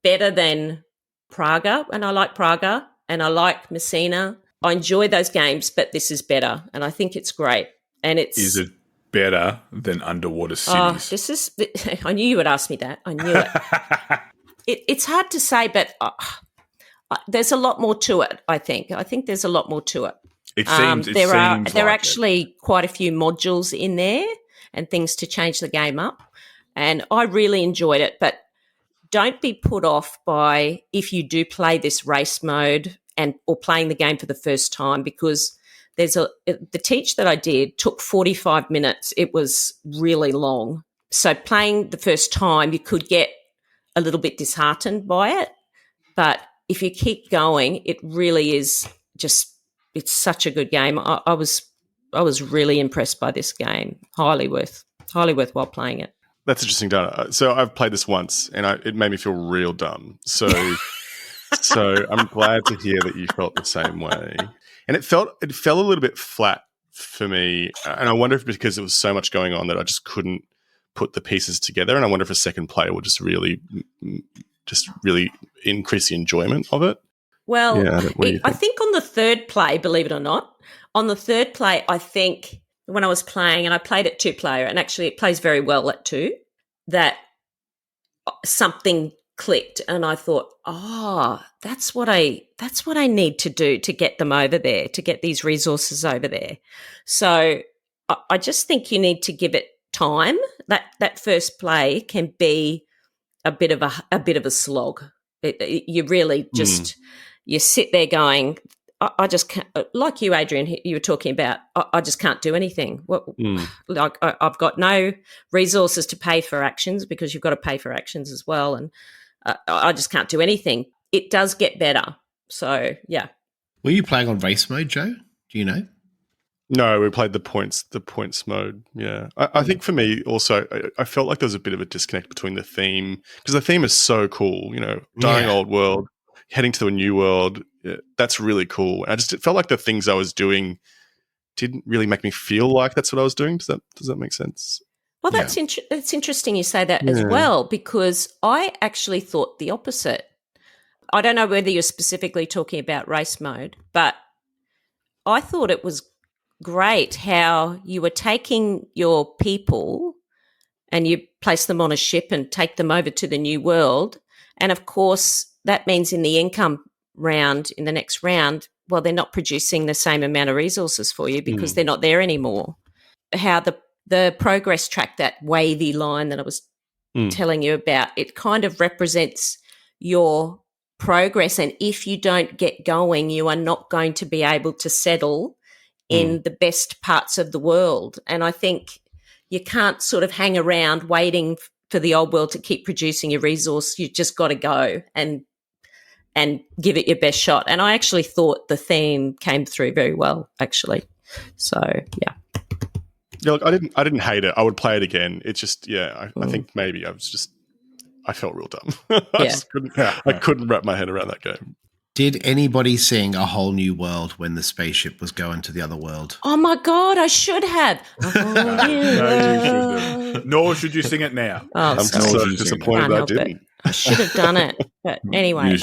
better than Praga, and I like Praga, and I like Messina. I enjoy those games, but this is better, and I think it's great. And Is it better than Underwater oh, Cities? I knew you would ask me that. I knew it. It's hard to say, but there's a lot more to it, I think. I think there's a lot more to it. There are actually quite a few modules in there and things to change the game up. And I really enjoyed it, but don't be put off by if you do play this race mode or playing the game for the first time, because the teach that I did took 45 minutes. It was really long. So playing the first time, you could get a little bit disheartened by it. But if you keep going, it really is it's such a good game. I was really impressed by this game. Highly worthwhile playing it. That's interesting, Dana. So I've played this once, and it made me feel real dumb. So I'm glad to hear that you felt the same way. And it fell a little bit flat for me, and I wonder if because there was so much going on that I just couldn't put the pieces together. And I wonder if a second play will just really increase the enjoyment of it. Well, yeah, I think on the third play, believe it or not, I think when I was playing, and I played it 2-player, and actually it plays very well at 2, that something clicked, and I thought, that's what I need to do to get them over there, to get these resources over there. So I just think you need to give it time. That first play can be a bit of a slog. You really just you sit there going, I just can't, like you, Adrian, you were talking about, I just can't do anything. Like I've got no resources to pay for actions, because you've got to pay for actions as well, and I just can't do anything. It does get better. So, yeah. Were you playing on race mode, Joe? Do you know? No, we played the points mode. Yeah. I think for me also, I felt like there was a bit of a disconnect between the theme, because the theme is so cool, dying old world, heading to a new world. Yeah, that's really cool. And it felt like the things I was doing didn't really make me feel like that's what I was doing. Does that make sense? Well, that's interesting you say that as well, because I actually thought the opposite. I don't know whether you're specifically talking about race mode, but I thought it was great how you were taking your people and you place them on a ship and take them over to the new world. And, of course, that means in the income round, in the next round, well, they're not producing the same amount of resources for you because they're not there anymore. How the progress track, that wavy line that I was telling you about, it kind of represents your progress. And if you don't get going, you are not going to be able to settle in the best parts of the world. And I think you can't sort of hang around waiting for the old world to keep producing your resource. You just got to go and give it your best shot. And I actually thought the theme came through very well, actually. So, yeah. Yeah, look, I didn't hate it. I would play it again. It's just, I think maybe I felt real dumb. I couldn't wrap my head around that game. Did anybody sing A Whole New World when the spaceship was going to the other world? Oh my God, I should have. No, you shouldn't. Nor should you sing it now. Oh, I'm so disappointed I didn't. I should have done it. But anyway,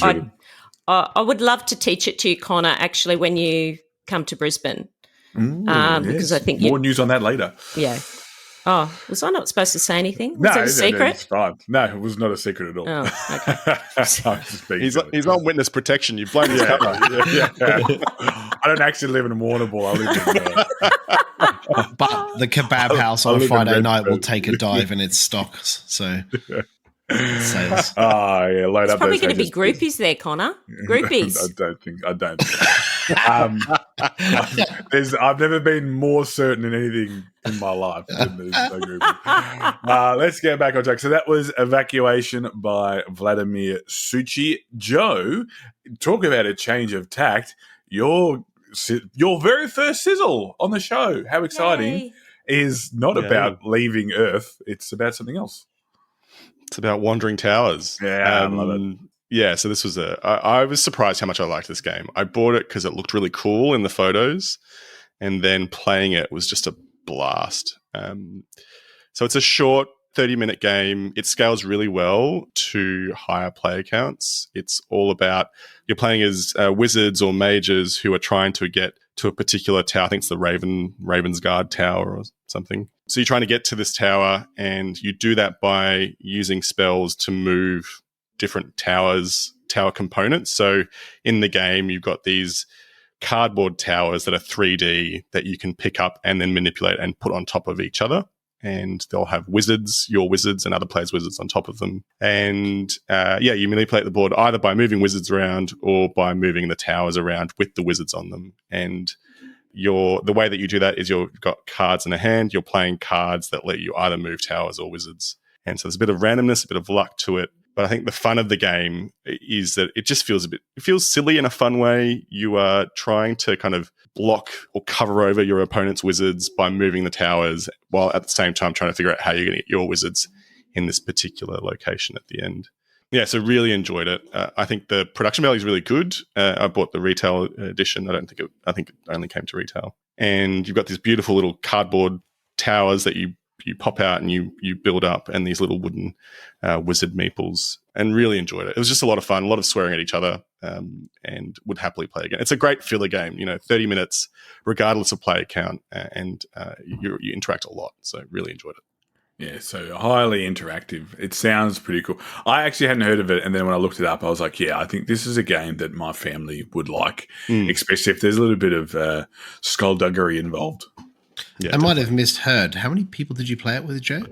I would love to teach it to you, Conor, actually, when you come to Brisbane. Because I think more news on that later. Yeah. Oh, was I not supposed to say anything? Was it a secret? No, it was not a secret at all. Oh, okay. He's on witness protection. You've blown his cover. I don't actually live in Warrnambool. I live in but the kebab house on a Friday night will take a dive in its stocks. So sales. Oh, yeah. Load There's up probably those going to be groupies there, Conor. Groupies. I don't think. I've never been more certain in anything in my life than there's no groupies. Let's get back on track. So that was Evacuation by Vladimir Suchý. Joe, talk about a change of tact. Your very first sizzle on the show. How exciting. Yay. Is not about leaving Earth. It's about something else. It's about Wandering Towers. Yeah, I love it. Yeah, so this was I was surprised how much I liked this game. I bought it because it looked really cool in the photos, and then playing it was just a blast. So it's a short 30-minute game. It scales really well to higher player counts. It's all about you're playing as wizards or mages who are trying to get to a particular tower. I think it's the Raven's Guard Tower or something. So you're trying to get to this tower, and you do that by using spells to move different tower components. So in the game, you've got these cardboard towers that are 3D that you can pick up and then manipulate and put on top of each other. And they'll have wizards, your wizards and other players' wizards on top of them. And you manipulate the board either by moving wizards around or by moving the towers around with the wizards on them. And the way that you do that is you've got cards in a hand. You're playing cards that let you either move towers or wizards. And so there's a bit of randomness, a bit of luck to it. But I think the fun of the game is that it just feels it feels silly in a fun way. You are trying to kind of block or cover over your opponent's wizards by moving the towers, while at the same time trying to figure out how you're going to get your wizards in this particular location at the end. Yeah, so really enjoyed it. I think the production value is really good. I bought the retail edition. I think it only came to retail. And you've got these beautiful little cardboard towers that you pop out and you build up, and these little wooden wizard meeples, and really enjoyed it. It was just a lot of fun, a lot of swearing at each other, and would happily play again. It's a great filler game, 30 minutes, regardless of player count, and you interact a lot. So really enjoyed it. Yeah, so highly interactive. It sounds pretty cool. I actually hadn't heard of it, and then when I looked it up, I was like, yeah, I think this is a game that my family would like, especially if there's a little bit of skullduggery involved. Yeah, I might have misheard. How many people did you play it with, Joe?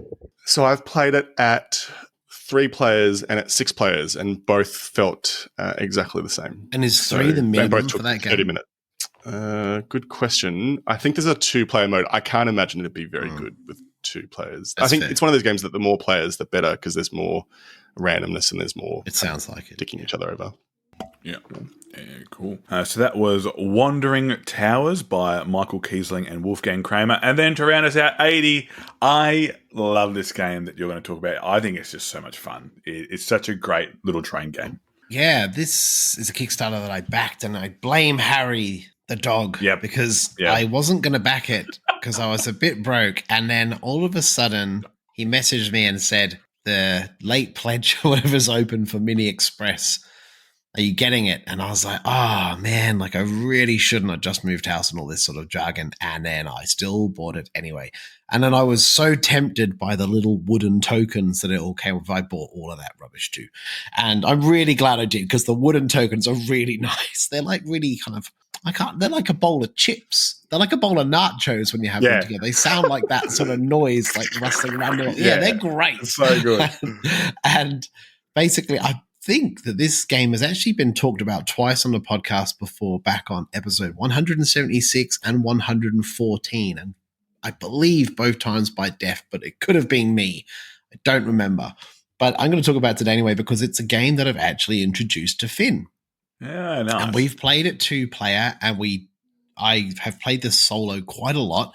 So I've played it at 3 players and at 6 players, and both felt exactly the same. And is 3 the minimum for that game? 30 minutes. Good question. I think there's a 2-player mode. I can't imagine it'd be very good with 2 players. That's I think fair. It's one of those games that the more players, the better, because there's more randomness and there's more. It sounds like it. Dicking each other over. Yeah, cool. So that was Wandering Towers by Michael Kiesling and Wolfgang Kramer. And then to round us out, 80, I love this game that you're going to talk about. I think it's just so much fun. It's such a great little train game. Yeah, this is a Kickstarter that I backed, and I blame Harry the dog because I wasn't going to back it because I was a bit broke. And then all of a sudden, he messaged me and said, the late pledge or whatever's open for Mini Express. Are you getting it? And I was like, oh, man, like I really shouldn't. I just moved house and all this sort of jargon. And then I still bought it anyway. And then I was so tempted by the little wooden tokens that it all came with. I bought all of that rubbish too. And I'm really glad I did because the wooden tokens are really nice. They're like really kind of, they're like a bowl of chips. They're like a bowl of nachos when you have them together. They sound like that sort of noise, like rustling around. Yeah, they're great. So good. And basically, I think that this game has actually been talked about twice on the podcast before, back on episode 176 and 114. And I believe both times by Def, but it could have been me. I don't remember. But I'm going to talk about it today anyway because it's a game that I've actually introduced to Finn. Yeah, nice. And we've played it 2-player, and I have played this solo quite a lot,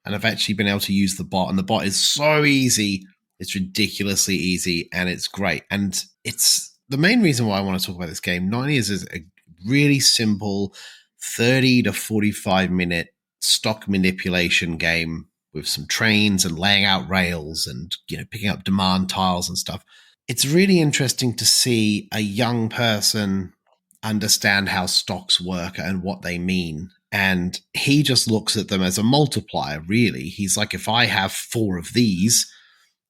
and I've actually been able to use the bot, and the bot is so easy. It's ridiculously easy, and it's great. And it's the main reason why I want to talk about this game. 90 is a really simple 30 to 45 minute stock manipulation game with some trains and laying out rails and, picking up demand tiles and stuff. It's really interesting to see a young person understand how stocks work and what they mean. And he just looks at them as a multiplier, really. He's like, if I have 4 of these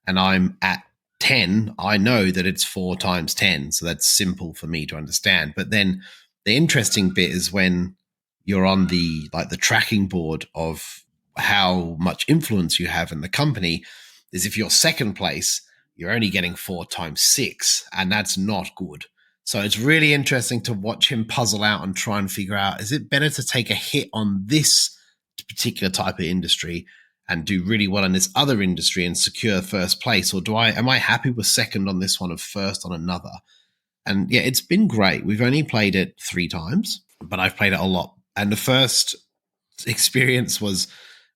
and I'm at 10, I know that it's 4 times 10. So that's simple for me to understand. But then the interesting bit is when you're on the tracking board of how much influence you have in the company, is if you're second place, you're only getting 4 times 6, and that's not good. So it's really interesting to watch him puzzle out and try and figure out, is it better to take a hit on this particular type of industry and do really well in this other industry and secure first place? Or am I happy with second on this one and first on another? And yeah, it's been great. We've only played it 3 times, but I've played it a lot. And the first experience was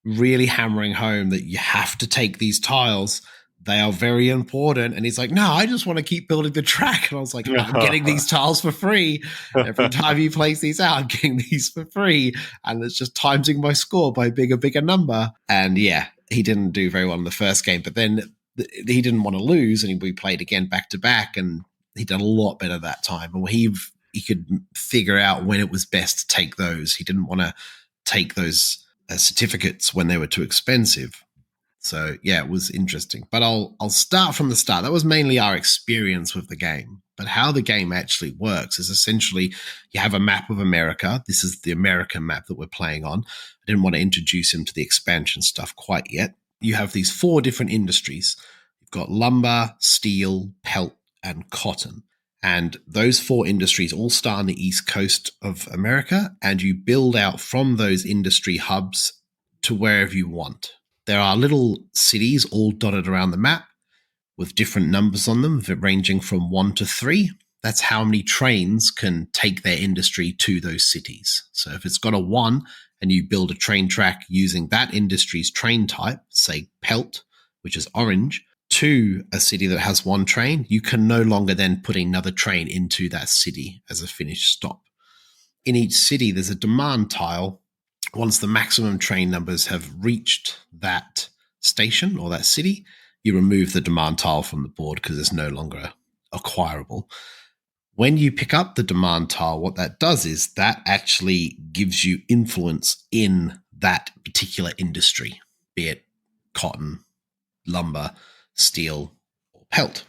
really hammering home that you have to take these tiles. They are very important. And he's like, no, I just want to keep building the track. And I was like, I'm getting these tiles for free. Every time you place these out, I'm getting these for free. And it's just timesing my score by a bigger number. And yeah, he didn't do very well in the first game. But then he didn't want to lose, and we played again back to back, and he did a lot better that time. And he could figure out when it was best to take those. He didn't want to take those certificates when they were too expensive. So yeah, it was interesting. But I'll start from the start. That was mainly our experience with the game. But how the game actually works is essentially you have a map of America. This is the American map that we're playing on. I didn't want to introduce him to the expansion stuff quite yet. You have these 4 different industries. You've got lumber, steel, pelt, and cotton. And those 4 industries all start on the east coast of America, and you build out from those industry hubs to wherever you want. There are little cities all dotted around the map with different numbers on them, ranging from 1 to 3. That's how many trains can take their industry to those cities. So if it's got a 1 and you build a train track using that industry's train type, say pelt, which is orange, to a city that has 1 train, you can no longer then put another train into that city as a finished stop. In each city, there's a demand tile. Once the maximum train numbers have reached that station or that city, you remove the demand tile from the board because it's no longer acquirable. When you pick up the demand tile, what that does is that actually gives you influence in that particular industry, be it cotton, lumber, steel, or pelt.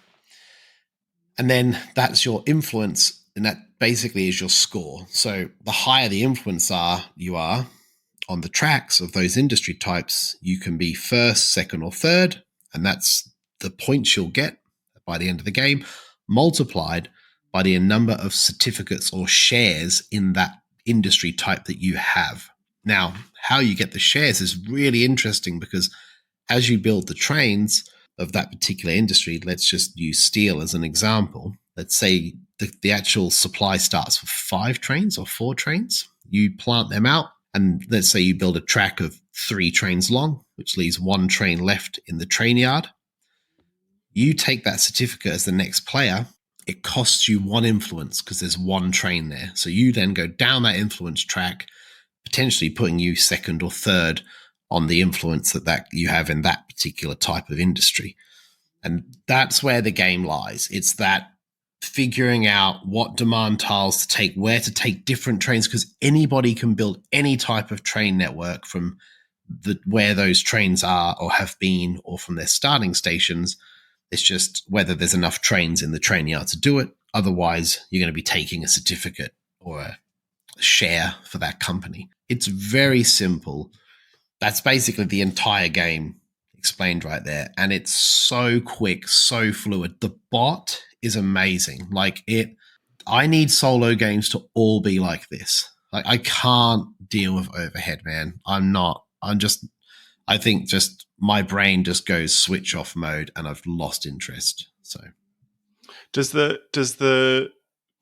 And then that's your influence, and that basically is your score. So the higher the influence you are on the tracks of those industry types, you can be first, second, or third, and that's the points you'll get by the end of the game, multiplied by the number of certificates or shares in that industry type that you have. Now, how you get the shares is really interesting because as you build the trains of that particular industry, let's just use steel as an example. Let's say the actual supply starts with 5 trains or 4 trains. You plant them out, and let's say you build a track of 3 trains long, which leaves 1 train left in the train yard. You take that certificate as the next player. It costs you 1 influence because there's 1 train there. So you then go down that influence track, potentially putting you second or third on the influence that you have in that particular type of industry. And that's where the game lies. It's that figuring out what demand tiles to take, where to take different trains, because anybody can build any type of train network from where those trains are or have been or from their starting stations. It's just whether there's enough trains in the train yard to do it. Otherwise, you're going to be taking a certificate or a share for that company. It's very simple. That's basically the entire game explained right there. And it's so quick, so fluid. The bot is amazing. I need solo games to all be like this. I can't deal with overhead, man. I think my brain just goes switch off mode and I've lost interest. So does the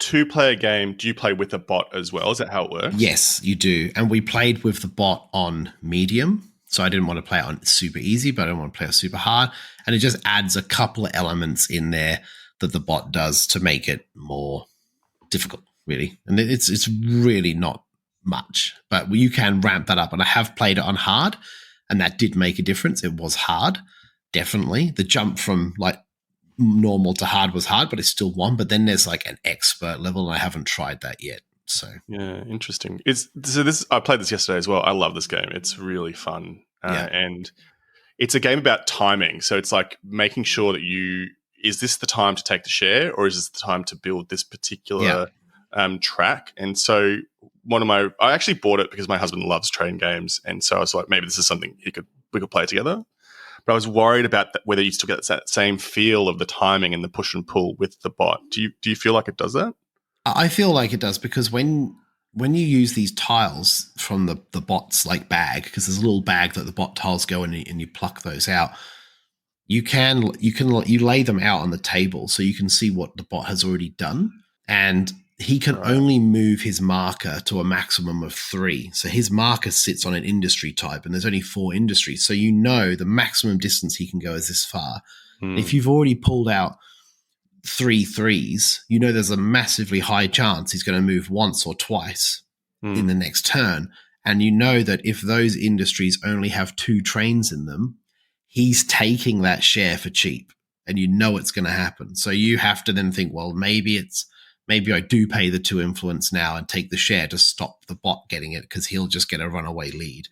2-player game, do you play with a bot as well? Is that how it works? Yes, you do. And we played with the bot on medium. So I didn't want to play it on super easy, but I don't want to play it super hard. And it just adds a couple of elements in there that the bot does to make it more difficult, really. And it's really not much, but you can ramp that up. And I have played it on hard, and that did make a difference. It was hard, definitely. The jump from normal to hard was hard, but it's still 1. But then there's an expert level, and I haven't tried that yet. So yeah, interesting. I played this yesterday as well. I love this game. It's really fun, and it's a game about timing. So it's making sure that is this the time to take the share, or is this the time to build this particular track? And so I actually bought it because my husband loves train games, and so I was like, maybe this is something we could play together. But I was worried about whether you still get that same feel of the timing and the push and pull with the bot. Do you feel like it does that? I feel like it does because when you use these tiles from the bot's bag, because there's a little bag that the bot tiles go in and you pluck those out, you lay them out on the table so you can see what the bot has already done, and he can only move his marker to a maximum of 3. So his marker sits on an industry type, and there's only 4 industries. So the maximum distance he can go is this far. If you've already pulled out 3 3s, there's a massively high chance he's going to move once or twice in the next turn. And that if those industries only have 2 trains in them, he's taking that share for cheap, and you know it's going to happen. So you have to then think, well, maybe I do pay the 2 influence now and take the share to stop the bot getting it because he'll just get a runaway lead.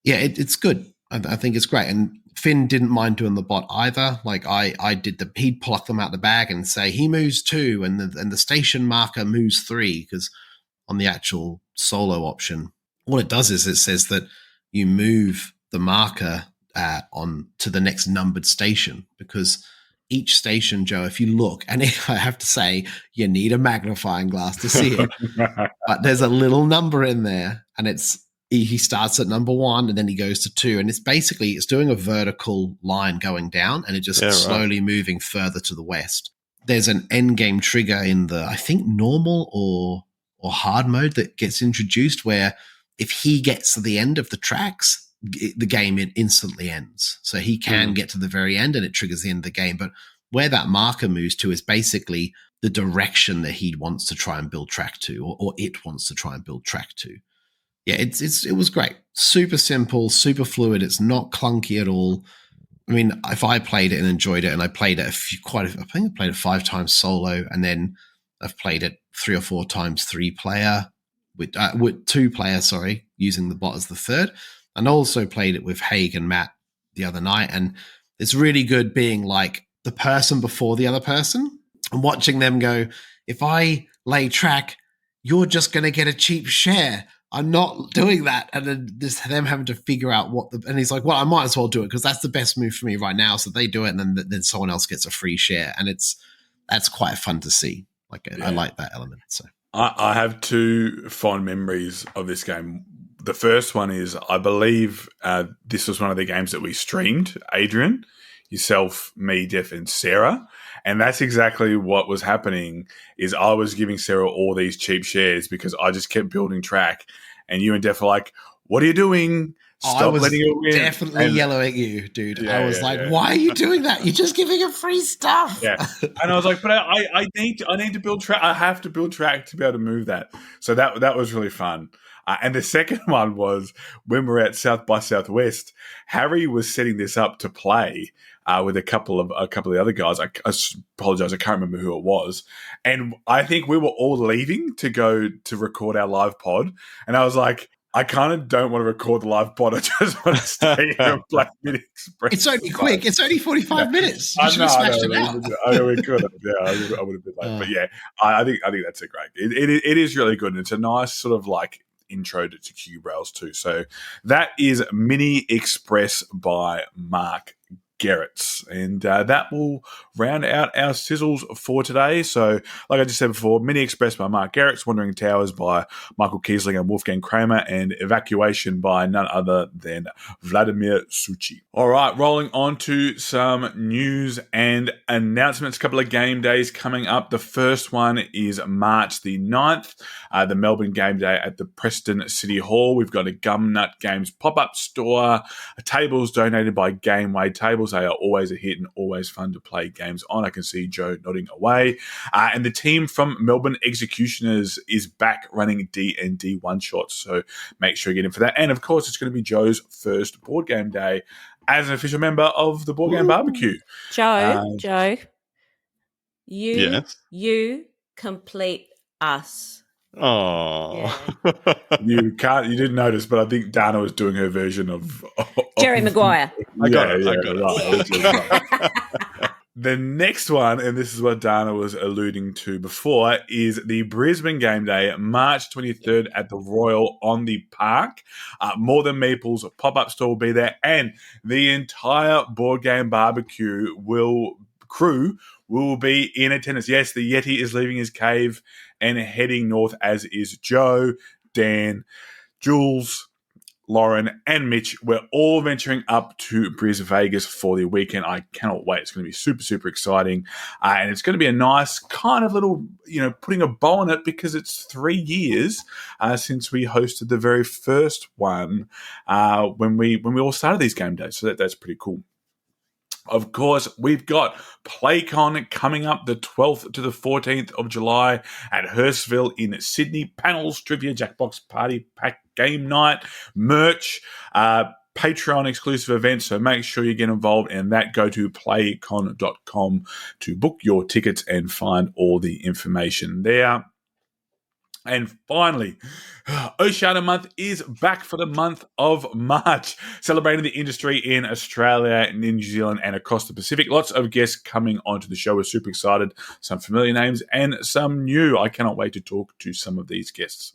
Yeah, it's good. I think it's great. And Finn didn't mind doing the bot either. Like I did he'd pluck them out the bag and say he moves 2 and the station marker moves 3, because on the actual solo option, what it does is it says that you move the marker on to the next numbered station, because each station, Joe, if you look, and I have to say, you need a magnifying glass to see it, but there's a little number in there, and he starts at number 1 and then he goes to 2, and it's doing a vertical line going down, and it just slowly moving further to the west. There's an end game trigger in the, I think, normal or hard mode that gets introduced, where if he gets to the end of the tracks, the game instantly ends. So he can get to the very end and it triggers the end of the game. But where that marker moves to is basically the direction that he wants to try and build track to, or it wants to try and build track to. Yeah, it was great. Super simple, super fluid. It's not clunky at all. I mean, if I played it and enjoyed it, and I played it I think I played it 5 times solo, and then I've played it 3 or 4 times 3-player with 2-player, using the bot as the third. And also played it with Haig and Matt the other night. And it's really good being like the person before the other person and watching them go, if I lay track, you're just going to get a cheap share. I'm not doing that. And then just them having to figure out and he's like, well, I might as well do it because that's the best move for me right now. So they do it, and then someone else gets a free share. And that's quite fun to see. I like that element. So I have 2 fond memories of this game. The first one is, I believe this was one of the games that we streamed, Adrian, yourself, me, Jeff, and Sarah. And that's exactly what was happening, is I was giving Sarah all these cheap shares because I just kept building track. And you and Jeff were like, what are you doing? Stop letting it win. Definitely yelling at you, dude. Yeah, I was why are you doing that? You're just giving him free stuff. Yeah. And I was like, but I need to build track. I have to build track to be able to move that. So that was really fun. And the second one was when we were at South by Southwest, Harry was setting this up to play with a couple of the other guys. I apologize, I can't remember who it was. And I think we were all leaving to go to record our live pod. And I was like, I kind of don't want to record the live pod. I just want to stay here and play Mid Express. It's only quick. It's only 45 minutes. You I should know, have smashed it out. I know we could have. Yeah, I would have been late. But yeah, I think that's a great. It is really good. And it's a nice sort of like intro to Cube Rails too. So that is Mini Express by Mark Gerrits. And that will round out our sizzles for today. So, like I just said before, Mini Express by Mark Gerrits, Wandering Towers by Michael Kiesling and Wolfgang Kramer, and Evacuation by none other than Vladimir Suchý. All right, rolling on to some news and announcements. A couple of game days coming up. The first one is March the 9th, the Melbourne Game Day at the Preston City Hall. We've got a Gumnut Games pop-up store, tables donated by Gameway Tables. They are always a hit and always fun to play games on. I can see Joe nodding away. And the team from Melbourne Executioners is back running D&D one-shots, so make sure you get in for that. And, of course, it's going to be Joe's first board game day as an official member of the Board Game BBQ. Joe, you complete us. Oh, yeah. You didn't notice, but I think Dana was doing her version of Jerry Maguire. I got it. Right. The next one, and this is what Dana was alluding to before, is the Brisbane Game Day, March 23rd at the Royal on the Park. More Than Meeple's pop-up store will be there, and the entire Board Game BBQ crew will be in attendance. Yes, the Yeti is leaving his cave and heading north, as is Joe, Dan, Jules, Lauren, and Mitch. We're all venturing up to Brisbane, Vegas for the weekend. I cannot wait. It's going to be super, super exciting. And it's going to be a nice kind of little, putting a bow on it, because it's 3 years since we hosted the very first one when we all started these game days. So that's pretty cool. Of course, we've got PlayCon coming up the 12th to the 14th of July at Hurstville in Sydney. Panels, trivia, Jackbox party, pack game night, merch. Patreon exclusive events, so make sure you get involved in that. Go to playcon.com to book your tickets and find all the information there. And finally, Oceania Month is back for the month of March, celebrating the industry in Australia, in New Zealand, and across the Pacific. Lots of guests coming onto the show. We're super excited. Some familiar names and some new. I cannot wait to talk to some of these guests.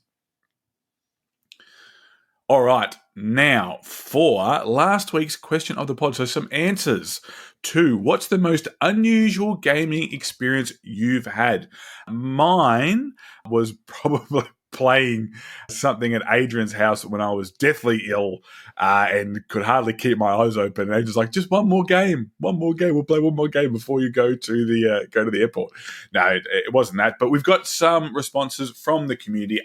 All right, now for last week's question of the pod. So some answers to what's the most unusual gaming experience you've had? Mine was probably playing something at Adrian's house when I was deathly ill and could hardly keep my eyes open. And Adrian's like, just one more game. We'll play one more game before you go to the airport. No, it wasn't that. But we've got some responses from the community.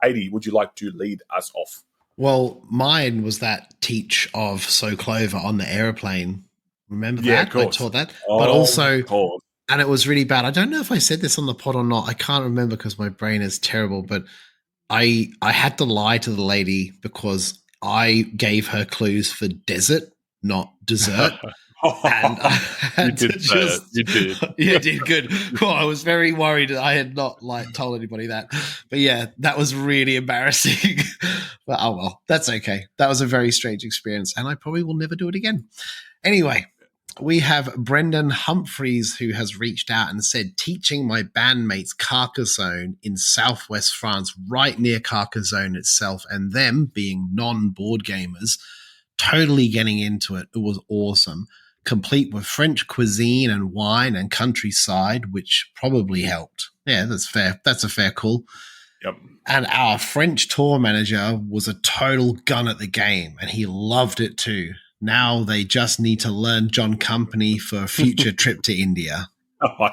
Adi, would you like to lead us off? Well, mine was that teach of So Clover on the airplane. Remember Yeah, that? of course. I taught that. Oh, but also, of course. and it was really bad. I don't know if I said this on the pod or not. I can't remember because my brain is terrible. But I had to lie to the lady because I gave her clues for desert, not dessert. And I had You did say it. You did. Yeah, did good. Well, I was very worried that I had not told anybody that. But yeah, that was really embarrassing. But oh well, that's okay. That was a very strange experience, and I probably will never do it again. Anyway, we have Brendan Humphreys who has reached out and said, teaching my bandmates Carcassonne in southwest France, right near Carcassonne itself, and them being non-board gamers, totally getting into it. It was awesome. Complete with French cuisine and wine and countryside, which probably helped. Yeah, that's fair. That's a fair call. Yep. And our French tour manager was a total gun at the game, and he loved it too. Now they just need to learn John Company for a future trip to India.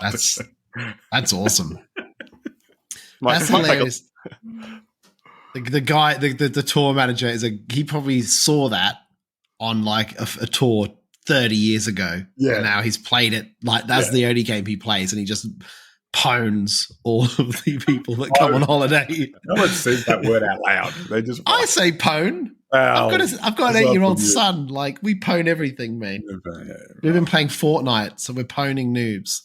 That's awesome. That's hilarious. The guy, the tour manager he probably saw that on like a tour 30 years ago. Yeah. And now he's played it that's the only game he plays, and he just pwns all of the people that come on holiday. No one says that word out loud. They just I say pwn. Well, I've got an 8-year-old son. Like, we pwn everything, man. We've been playing Fortnite, so we're pwning noobs.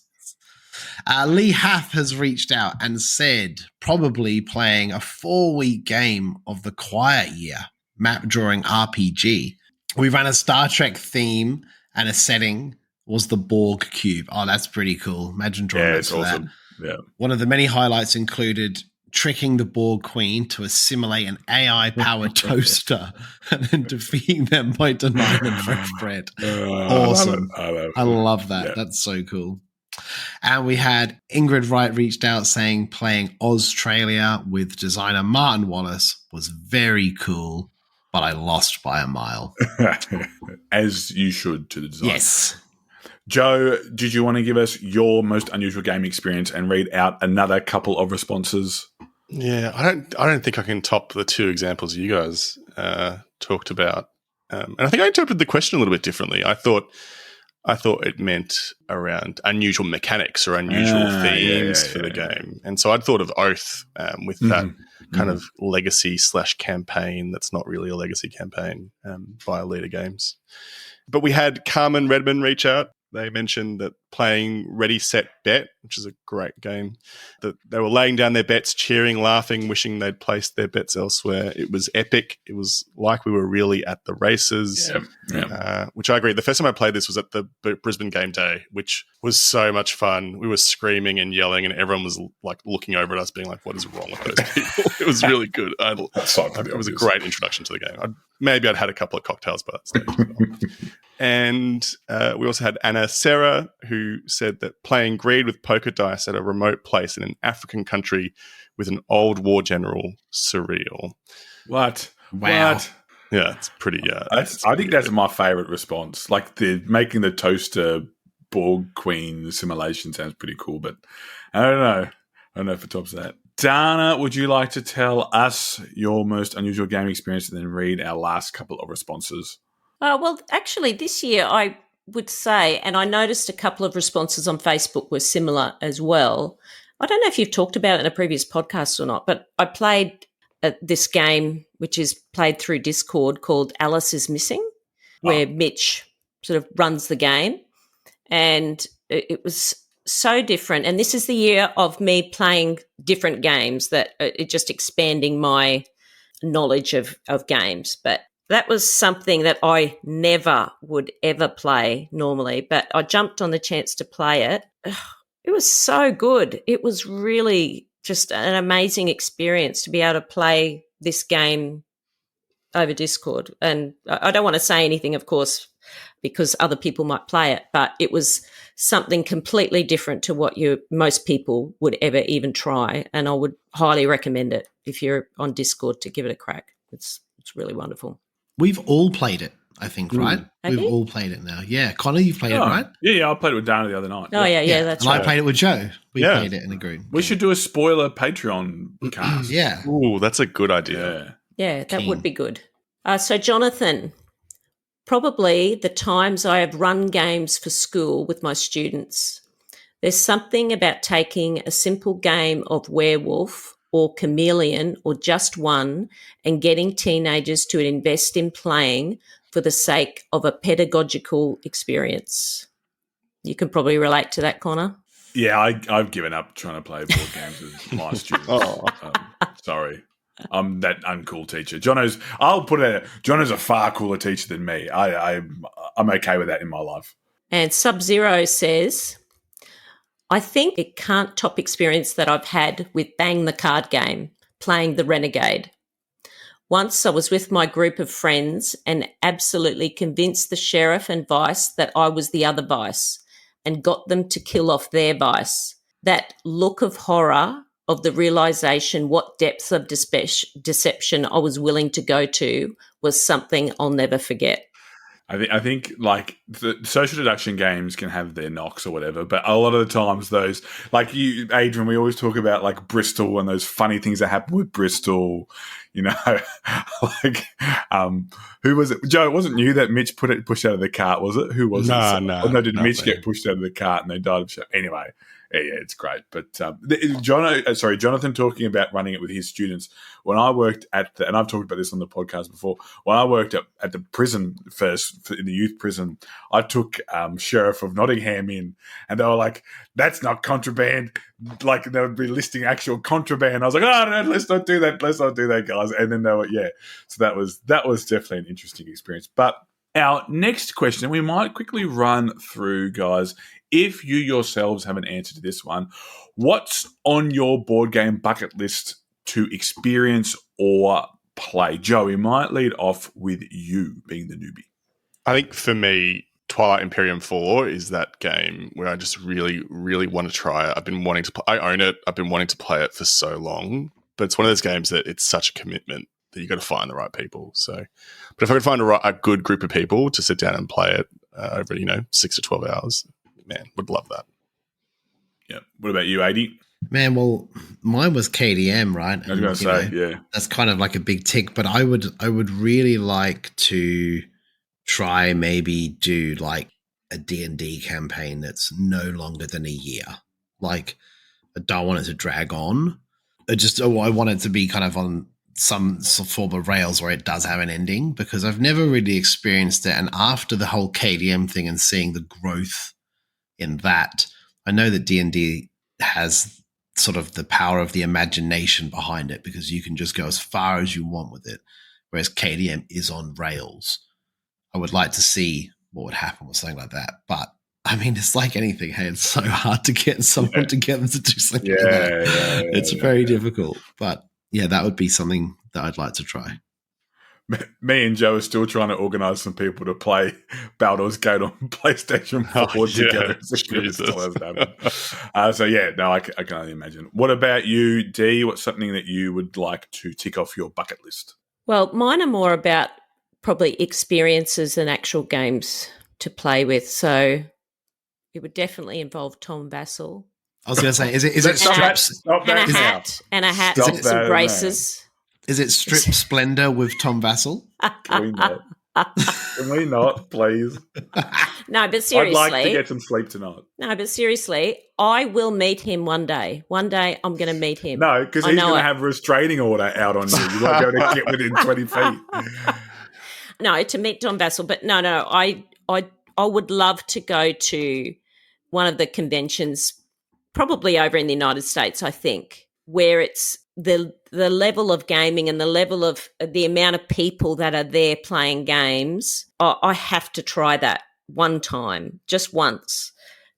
Lee Hath has reached out and said probably playing a 4-week game of the Quiet Year map drawing RPG. We ran a Star Trek theme, and a setting was the Borg cube. Oh, that's pretty cool. Imagine drawing it's awesome. That. Yeah. One of the many highlights included tricking the Borg Queen to assimilate an AI-powered toaster and then defeating them by denying them fresh bread. Awesome. I love that. Yeah. That's so cool. And we had Ingrid Wright reached out saying playing Australia with designer Martin Wallace was very cool, but I lost by a mile. As you should to the design. Yes. Joe, did you want to give us your most unusual game experience and read out another couple of responses? Yeah, I don't think I can top the two examples you guys talked about. And I think I interpreted the question a little bit differently. I thought it meant around unusual mechanics or unusual themes for the game. And so I'd thought of Oath with that kind of legacy/campaign that's not really a legacy campaign by Leader Games. But we had Carmen Redmond reach out. They mentioned that playing Ready, Set, Bet, which is a great game, that they were laying down their bets, cheering, laughing, wishing they'd placed their bets elsewhere. It was epic. It was like we were really at the races, which I agree. The first time I played this was at the Brisbane Game Day, which was so much fun. We were screaming and yelling, and everyone was like looking over at us being like, what is wrong with those people? It was really good. It was a great introduction to the game. Maybe I'd had a couple of cocktails by that stage. And we also had Anna Sarah, who said that playing Greed with poker dice at a remote place in an African country with an old war general, surreal. What? Wow. What? Yeah, it's pretty. I think that's my favourite response. Like making the toaster Borg Queen simulation sounds pretty cool, but I don't know. I don't know if it tops that. Dana, would you like to tell us your most unusual game experience and then read our last couple of responses? Well, actually, this year I would say, and I noticed a couple of responses on Facebook were similar as well. I don't know if you've talked about it in a previous podcast or not, but I played this game, which is played through Discord, called Alice is Missing. where Mitch sort of runs the game. And it was so different. And this is the year of me playing different games that it just expanding my knowledge of games. But that was something that I never would ever play normally. But I jumped on the chance to play it. It was so good. It was really just an amazing experience to be able to play this game over Discord. And I don't want to say anything, of course, because other people might play it, but it was something completely different to what most people would ever even try. And I would highly recommend it if you're on Discord to give it a crack. It's really wonderful. We've all played it, I think, right? Have We've you? all played it now. Yeah. Connor, you've played it, right? Yeah, I played it with Dana the other night. Oh, yeah, that's and right. I played it with Joe. We Yeah. played it in a group. We should do a spoiler Patreon cast. Yeah. Ooh, that's a good idea. Yeah. Yeah, that would be good. So, Jonathan, probably the times I have run games for school with my students, there's something about taking a simple game of werewolf or chameleon or just one and getting teenagers to invest in playing for the sake of a pedagogical experience. You can probably relate to that, Conor. Yeah, I've given up trying to play board games with my students. Sorry. I'm that uncool teacher. I'll put it out. Jono's a far cooler teacher than me. I'm okay with that in my life. And Sub-Zero says, I think it can't top experience that I've had with Bang the Card Game, playing the Renegade. Once I was with my group of friends and absolutely convinced the sheriff and vice that I was the other vice and got them to kill off their vice. That look of horror of the realisation what depths of deception I was willing to go to was something I'll never forget. I think like the social deduction games can have their knocks or whatever, but a lot of the times those, like you, Adrian, we always talk about like Bristol and those funny things that happen with Bristol, you know, like who was it? Joe, it wasn't you that Mitch pushed out of the cart, was it? Who was it? No, did Mitch get pushed out of the cart and they died of shock? Anyway, yeah, it's great. But Jonathan talking about running it with his students. When I worked and I've talked about this on the podcast before, when I worked at the prison first, in the youth prison, I took Sheriff of Nottingham in, and they were like, that's not contraband. Like, they would be listing actual contraband. I was like, oh, no, let's not do that. Let's not do that, guys. And then they were, yeah. So that was definitely an interesting experience. But our next question, we might quickly run through, guys. If you yourselves have an answer to this one, what's on your board game bucket list to experience or play? Joe, we might lead off with you being the newbie. I think for me, Twilight Imperium 4 is that game where I just really, really want to try it. I've been wanting to I own it. I've been wanting to play it for so long. But it's one of those games that it's such a commitment that you got to find the right people. So, but if I could find a good group of people to sit down and play it over, 6 to 12 hours, man, would love that. Yeah. What about you, Adi? Man, well, mine was KDM, right? I was going to say, yeah. That's kind of like a big tick, but I would really like to try maybe do like a D&D campaign that's no longer than a year. Like, I don't want it to drag on. I want it to be kind of on some form of rails where it does have an ending, because I've never really experienced it. And after the whole KDM thing and seeing the growth in that, I know that D&D has sort of the power of the imagination behind it, because you can just go as far as you want with it, whereas KDM is on rails. I would like to see what would happen with something like that. But, I mean, it's like anything. Hey, it's so hard to get someone to get them to do something like that. It's very difficult. But, yeah, that would be something that I'd like to try. Me and Joe are still trying to organise some people to play Baldur's Gate on PlayStation 4 together. I can only imagine. What about you, Dee? What's something that you would like to tick off your bucket list? Well, mine are more about probably experiences than actual games to play with. So it would definitely involve Tom Vassell. I was going to say, is it strips? And a hat with some braces. Is it Strip Splendor with Tom Vassell? Can we not? Can we not, please? No, but seriously. I'd like to get some sleep tonight. No, but seriously, I will meet him one day. One day I'm going to meet him. No, because he's going to have a restraining order out on you. You won't be able to get within 20 feet. No, to meet Don Vassell, but no, I would love to go to one of the conventions, probably over in the United States, I think, where it's the level of gaming and the level of the amount of people that are there playing games. I have to try that one time, just once,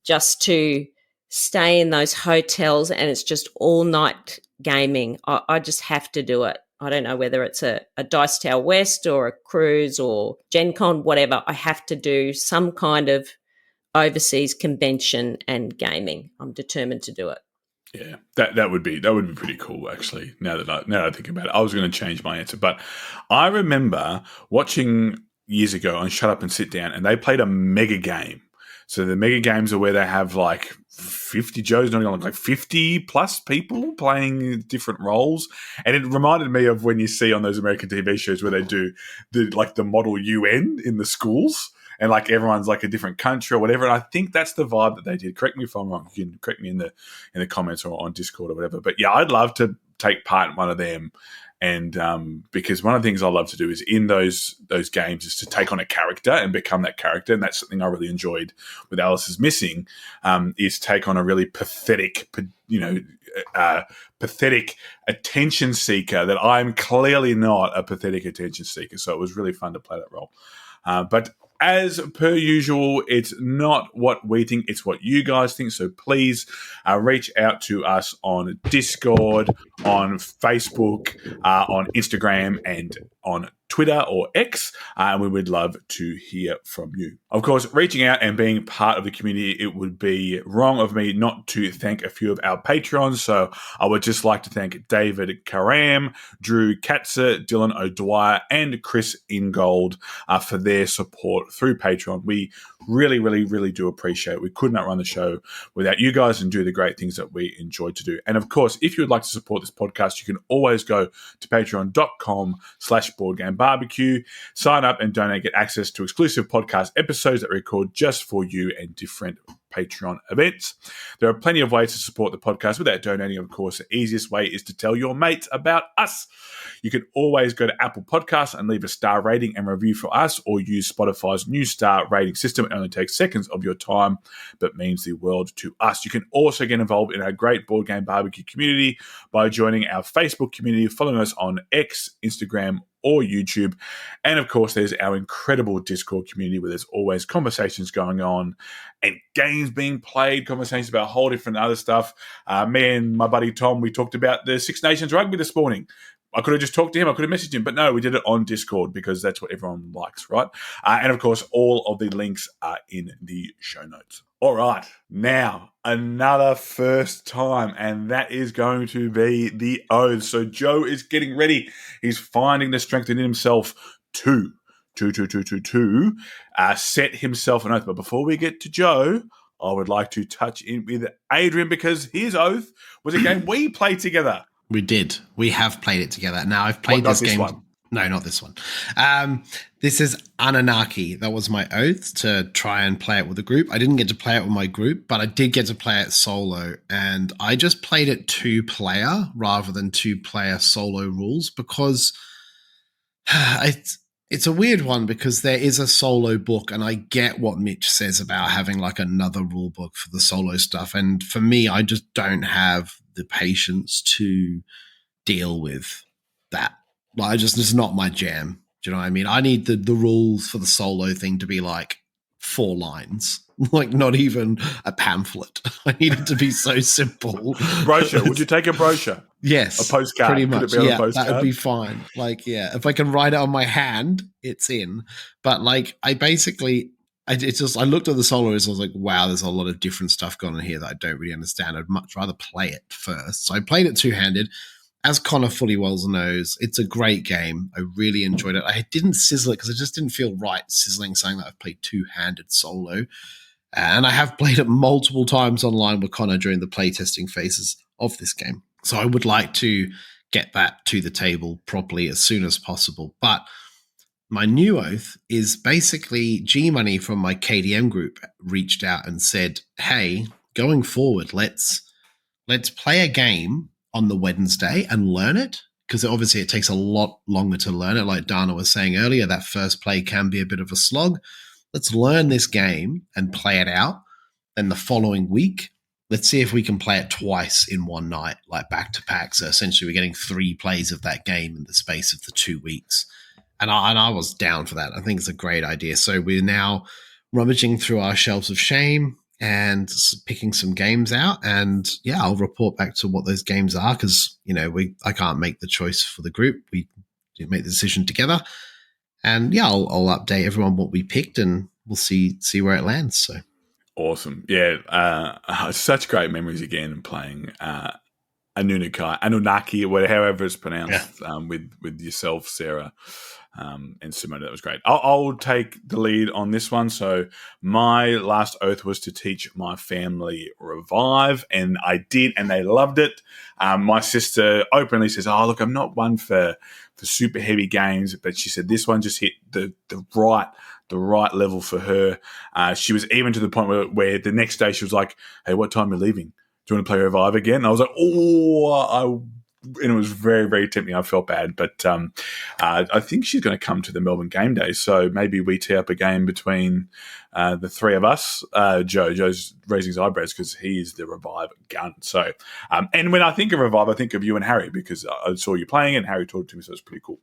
just to stay in those hotels and it's just all night gaming. I just have to do it. I don't know whether it's a Dice Tower West or a cruise or Gen Con, whatever. I have to do some kind of overseas convention and gaming. I'm determined to do it. Yeah, that would be pretty cool, actually. Now that I think about it, I was going to change my answer, but I remember watching years ago on Shut Up and Sit Down, and they played a mega game. So the mega games are where they have like 50 Joes, not even like 50 plus people playing different roles. And it reminded me of when you see on those American TV shows where they do the model UN in the schools and like everyone's like a different country or whatever. And I think that's the vibe that they did. Correct me if I'm wrong. You can correct me in the comments or on Discord or whatever. But yeah, I'd love to take part in one of them. And because one of the things I love to do is in those games is to take on a character and become that character. And that's something I really enjoyed with Alice is Missing, is take on a really pathetic, pathetic attention seeker that I'm clearly not a pathetic attention seeker. So it was really fun to play that role. But as per usual, it's not what we think, it's what you guys think. So please reach out to us on Discord, on Facebook, on Instagram, and on Twitter or X, and we would love to hear from you. Of course, reaching out and being part of the community, it would be wrong of me not to thank a few of our patrons. So I would just like to thank David Karam, Drew Katzer, Dylan O'Dwyer, and Chris Ingold for their support through Patreon. We really, really, really do appreciate it. We could not run the show without you guys and do the great things that we enjoy to do. And of course, if you would like to support this podcast, you can always go to patreon.com/BoardGameBBQ, sign up and donate, get access to exclusive podcast episodes that we record just for you and different Patreon events. There are plenty of ways to support the podcast without donating. Of course, the easiest way is to tell your mates about us. You can always go to Apple Podcasts and leave a star rating and review for us, or use Spotify's new star rating system. It only takes seconds of your time, but means the world to us. You can also get involved in our great Board Game Barbecue community by joining our Facebook community, following us on X, Instagram, or YouTube. And of course, there's our incredible Discord community where there's always conversations going on and games being played, conversations about a whole different other stuff. Me and my buddy Tom, we talked about the Six Nations rugby this morning. I could have just talked to him. I could have messaged him, but no, we did it on Discord because that's what everyone likes, right? And of course, all of the links are in the show notes. All right, now another first time, and that is going to be the oath. So Joe is getting ready. He's finding the strength in himself to set himself an oath. But before we get to Joe, I would like to touch in with Adrian because his oath was a game we played together. We did. We have played it together. Now, I've played this game. One? No, not this one. This is Anunnaki. That was my oath to try and play it with a group. I didn't get to play it with my group, but I did get to play it solo. And I just played it 2-player rather than 2-player solo rules because it's a weird one because there is a solo book, and I get what Mitch says about having like another rule book for the solo stuff. And for me, I just don't have the patience to deal with that. Like, it's not my jam. Do you know what I mean? I need the rules for the solo thing to be like 4 lines, like not even a pamphlet. I need it to be so simple. Brochure. Would you take a brochure? Yes. A postcard. Pretty much. Yeah, that would be fine. Like, yeah, if I can write it on my hand, it's in. But like, I looked at the solos. I was like, wow, there's a lot of different stuff going on here that I don't really understand. I'd much rather play it first. So I played it 2-handed. As Conor fully well knows, it's a great game. I really enjoyed it. I didn't sizzle it because it just didn't feel right sizzling something that I've played 2-handed solo. And I have played it multiple times online with Conor during the playtesting phases of this game. So I would like to get that to the table properly as soon as possible. But my new oath is basically G-Money from my KDM group reached out and said, hey, going forward, let's play a game on the Wednesday and learn it because obviously it takes a lot longer to learn it. Like Dana was saying earlier, that first play can be a bit of a slog. Let's learn this game and play it out. Then the following week, let's see if we can play it twice in one night, like back to back. So essentially we're getting 3 plays of that game in the space of the 2 weeks. And I was down for that. I think it's a great idea. So we're now rummaging through our shelves of shame and picking some games out. And yeah, I'll report back to what those games are because, I can't make the choice for the group. We make the decision together. And yeah, I'll update everyone what we picked and we'll see where it lands. So awesome. Yeah. Such great memories again playing Anunnaki, however it's pronounced, with yourself, Sarah, and Simona. That was great. I'll take the lead on this one. So my last oath was to teach my family Revive, and I did, and they loved it. My sister openly says, "Oh, look, I'm not one for super heavy games," but she said this one just hit the right level for her. She was even to the point where the next day she was like, "Hey, what time are you leaving? Do you want to play Revive again?" And I was like, and it was very, very tempting. I felt bad, but I think she's going to come to the Melbourne game day. So maybe we tee up a game between the 3 of us. Joe's raising his eyebrows because he is the Revive gun. So, and when I think of Revive, I think of you and Harry because I saw you playing and Harry talked to me, so it's pretty cool.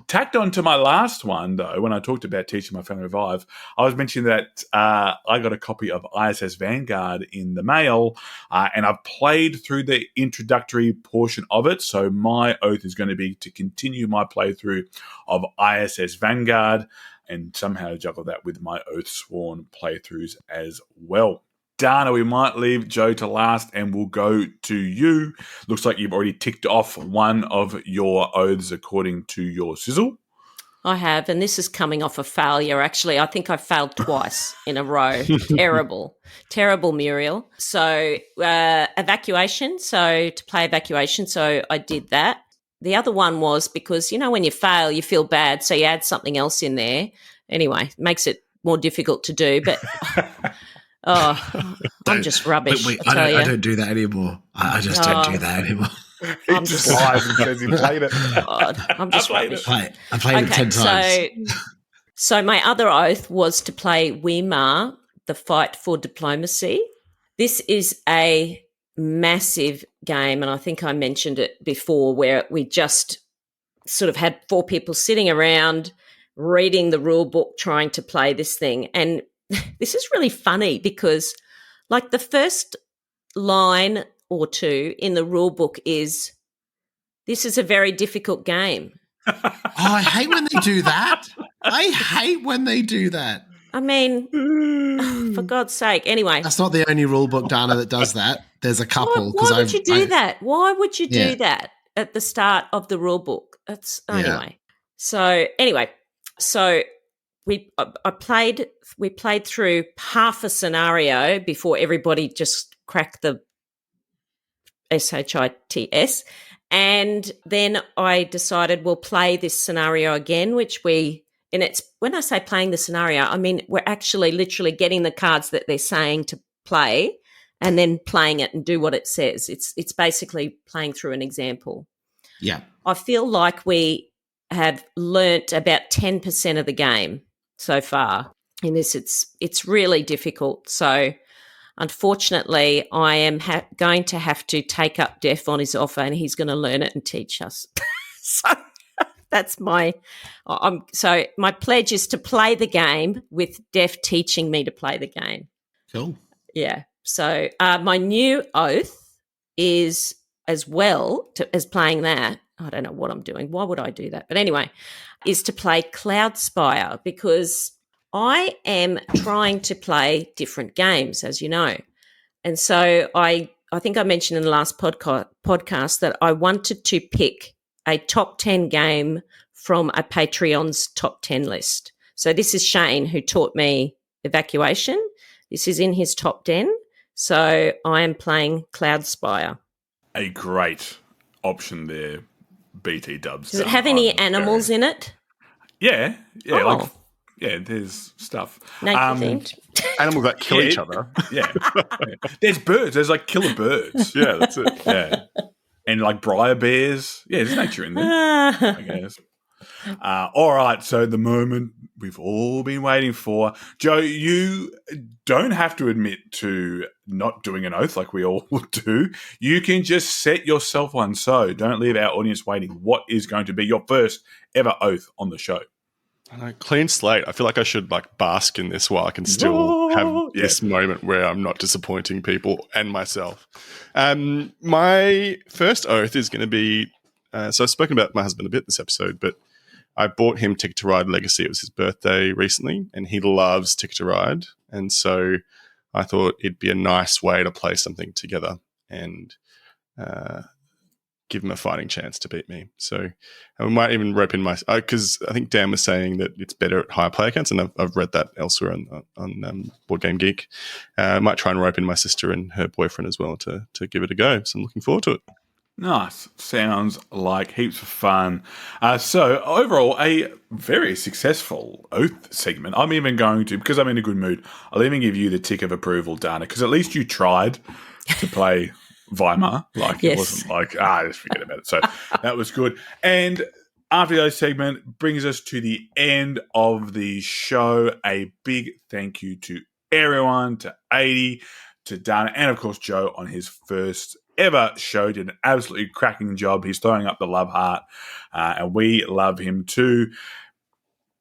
Tacked on to my last one, though, when I talked about teaching my family Revive, I was mentioning that I got a copy of ISS Vanguard in the mail, and I've played through the introductory portion of it. So my oath is going to be to continue my playthrough of ISS Vanguard and somehow juggle that with my oath sworn playthroughs as well. Dana, we might leave Joe to last and we'll go to you. Looks like you've already ticked off one of your oaths according to your sizzle. I have, and this is coming off a failure. Actually, I think I failed twice in a row. Terrible, Muriel. So evacuation, so to play evacuation, so I did that. The other one was because, when you fail, you feel bad, so you add something else in there. Anyway, makes it more difficult to do, but... I'm just rubbish. I don't do that anymore. I just don't do that anymore. I'm just lies and says he played it. God, I'm just rubbish. I played it 10 times. So my other oath was to play Weimar, the Fight for Diplomacy. This is a massive game, and I think I mentioned it before, where we just sort of had 4 people sitting around reading the rule book trying to play this thing. And this is really funny because, like, the first line or 2 in the rule book is, "This is a very difficult game." I hate when they do that. I mean, for God's sake. Anyway. That's not the only rule book, Dana, that does that. There's a couple. Why would you do that? Why would you do that at the start of the rule book? Anyway. So we played through half a scenario before everybody just cracked the SHITS. And then I decided we'll play this scenario again, and it's, when I say playing the scenario, I mean, we're actually literally getting the cards that they're saying to play and then playing it and do what it says. It's basically playing through an example. Yeah. I feel like we have learnt about 10% of the game so far in this. It's really difficult. So unfortunately, I am going to have to take up Def on his offer, and he's going to learn it and teach us. So that's my pledge is to play the game with Def teaching me to play the game. Cool. Yeah. So my new oath is, as well as playing that, I don't know what I'm doing. Why would I do that? But anyway, is to play Cloudspire, because I am trying to play different games, as you know. And so I think I mentioned in the last podcast that I wanted to pick a top 10 game from a Patreon's top 10 list. So this is Shane, who taught me Evacuation. This is in his top 10. So I am playing Cloudspire. A great option there, BT Dubs. Does it have any animals in it? Yeah. Oh. There's stuff. Nature-themed. Animals that kill each other. Yeah. There's birds. There's like killer birds. Yeah, that's it. Yeah. and like briar bears. Yeah, there's nature in there, I guess. All right, so the moment we've all been waiting for. Joe, you don't have to admit to not doing an oath like we all do. You can just set yourself one, so don't leave our audience waiting. What is going to be your first ever oath on the show? I know, clean slate. I feel like I should like bask in this while I can still have this moment where I'm not disappointing people and myself. My first oath is going to be, so I've spoken about my husband a bit this episode, but I bought him Ticket to Ride Legacy. It was his birthday recently, and he loves Ticket to Ride. And so I thought it'd be a nice way to play something together and give him a fighting chance to beat me. So we might even rope in because I think Dan was saying that it's better at higher player counts, and I've read that elsewhere on Board Game Geek. I might try and rope in my sister and her boyfriend as well to give it a go. So I'm looking forward to it. Nice. Sounds like heaps of fun. So overall, a very successful oath segment. I'm even going to, because I'm in a good mood, I'll even give you the tick of approval, Dana, because at least you tried to play Weimar. Like, yes. It wasn't like, just forget about it. So that was good. And after the oath segment brings us to the end of the show. A big thank you to everyone, to 80, to Dana, and of course Joe on his first ever show. Did an absolutely cracking job. He's throwing up the love heart, and we love him too.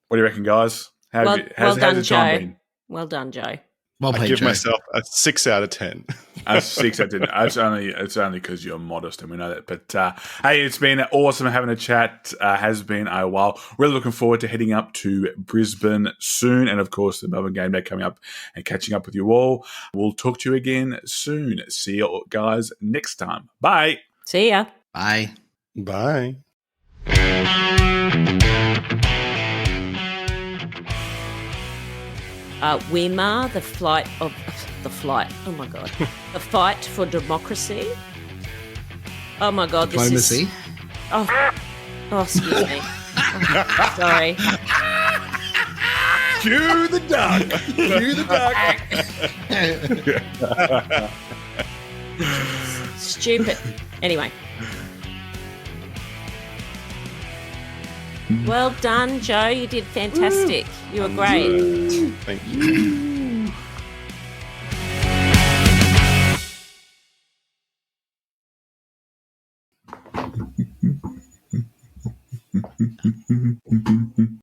What do you reckon, guys? Well done, the time Joe. been? Well done, Joe. Well played, I give Joe. myself a 6 out of 10. A 6 out of 10. It's only because you're modest, and we know that. But hey, it's been awesome having a chat. Has been a while. Really looking forward to heading up to Brisbane soon, and of course the Melbourne Game Day coming up and catching up with you all. We'll talk to you again soon. See you guys next time. Bye. See ya. Bye. Bye. Weimar, the fight. Oh my God. The fight for democracy. Oh my God. Diplomacy. This is. Oh, excuse me. Oh, sorry. Cue the duck. Cue the duck. Stupid. Anyway. Well done, Joe. You did fantastic. You were great. Thank you.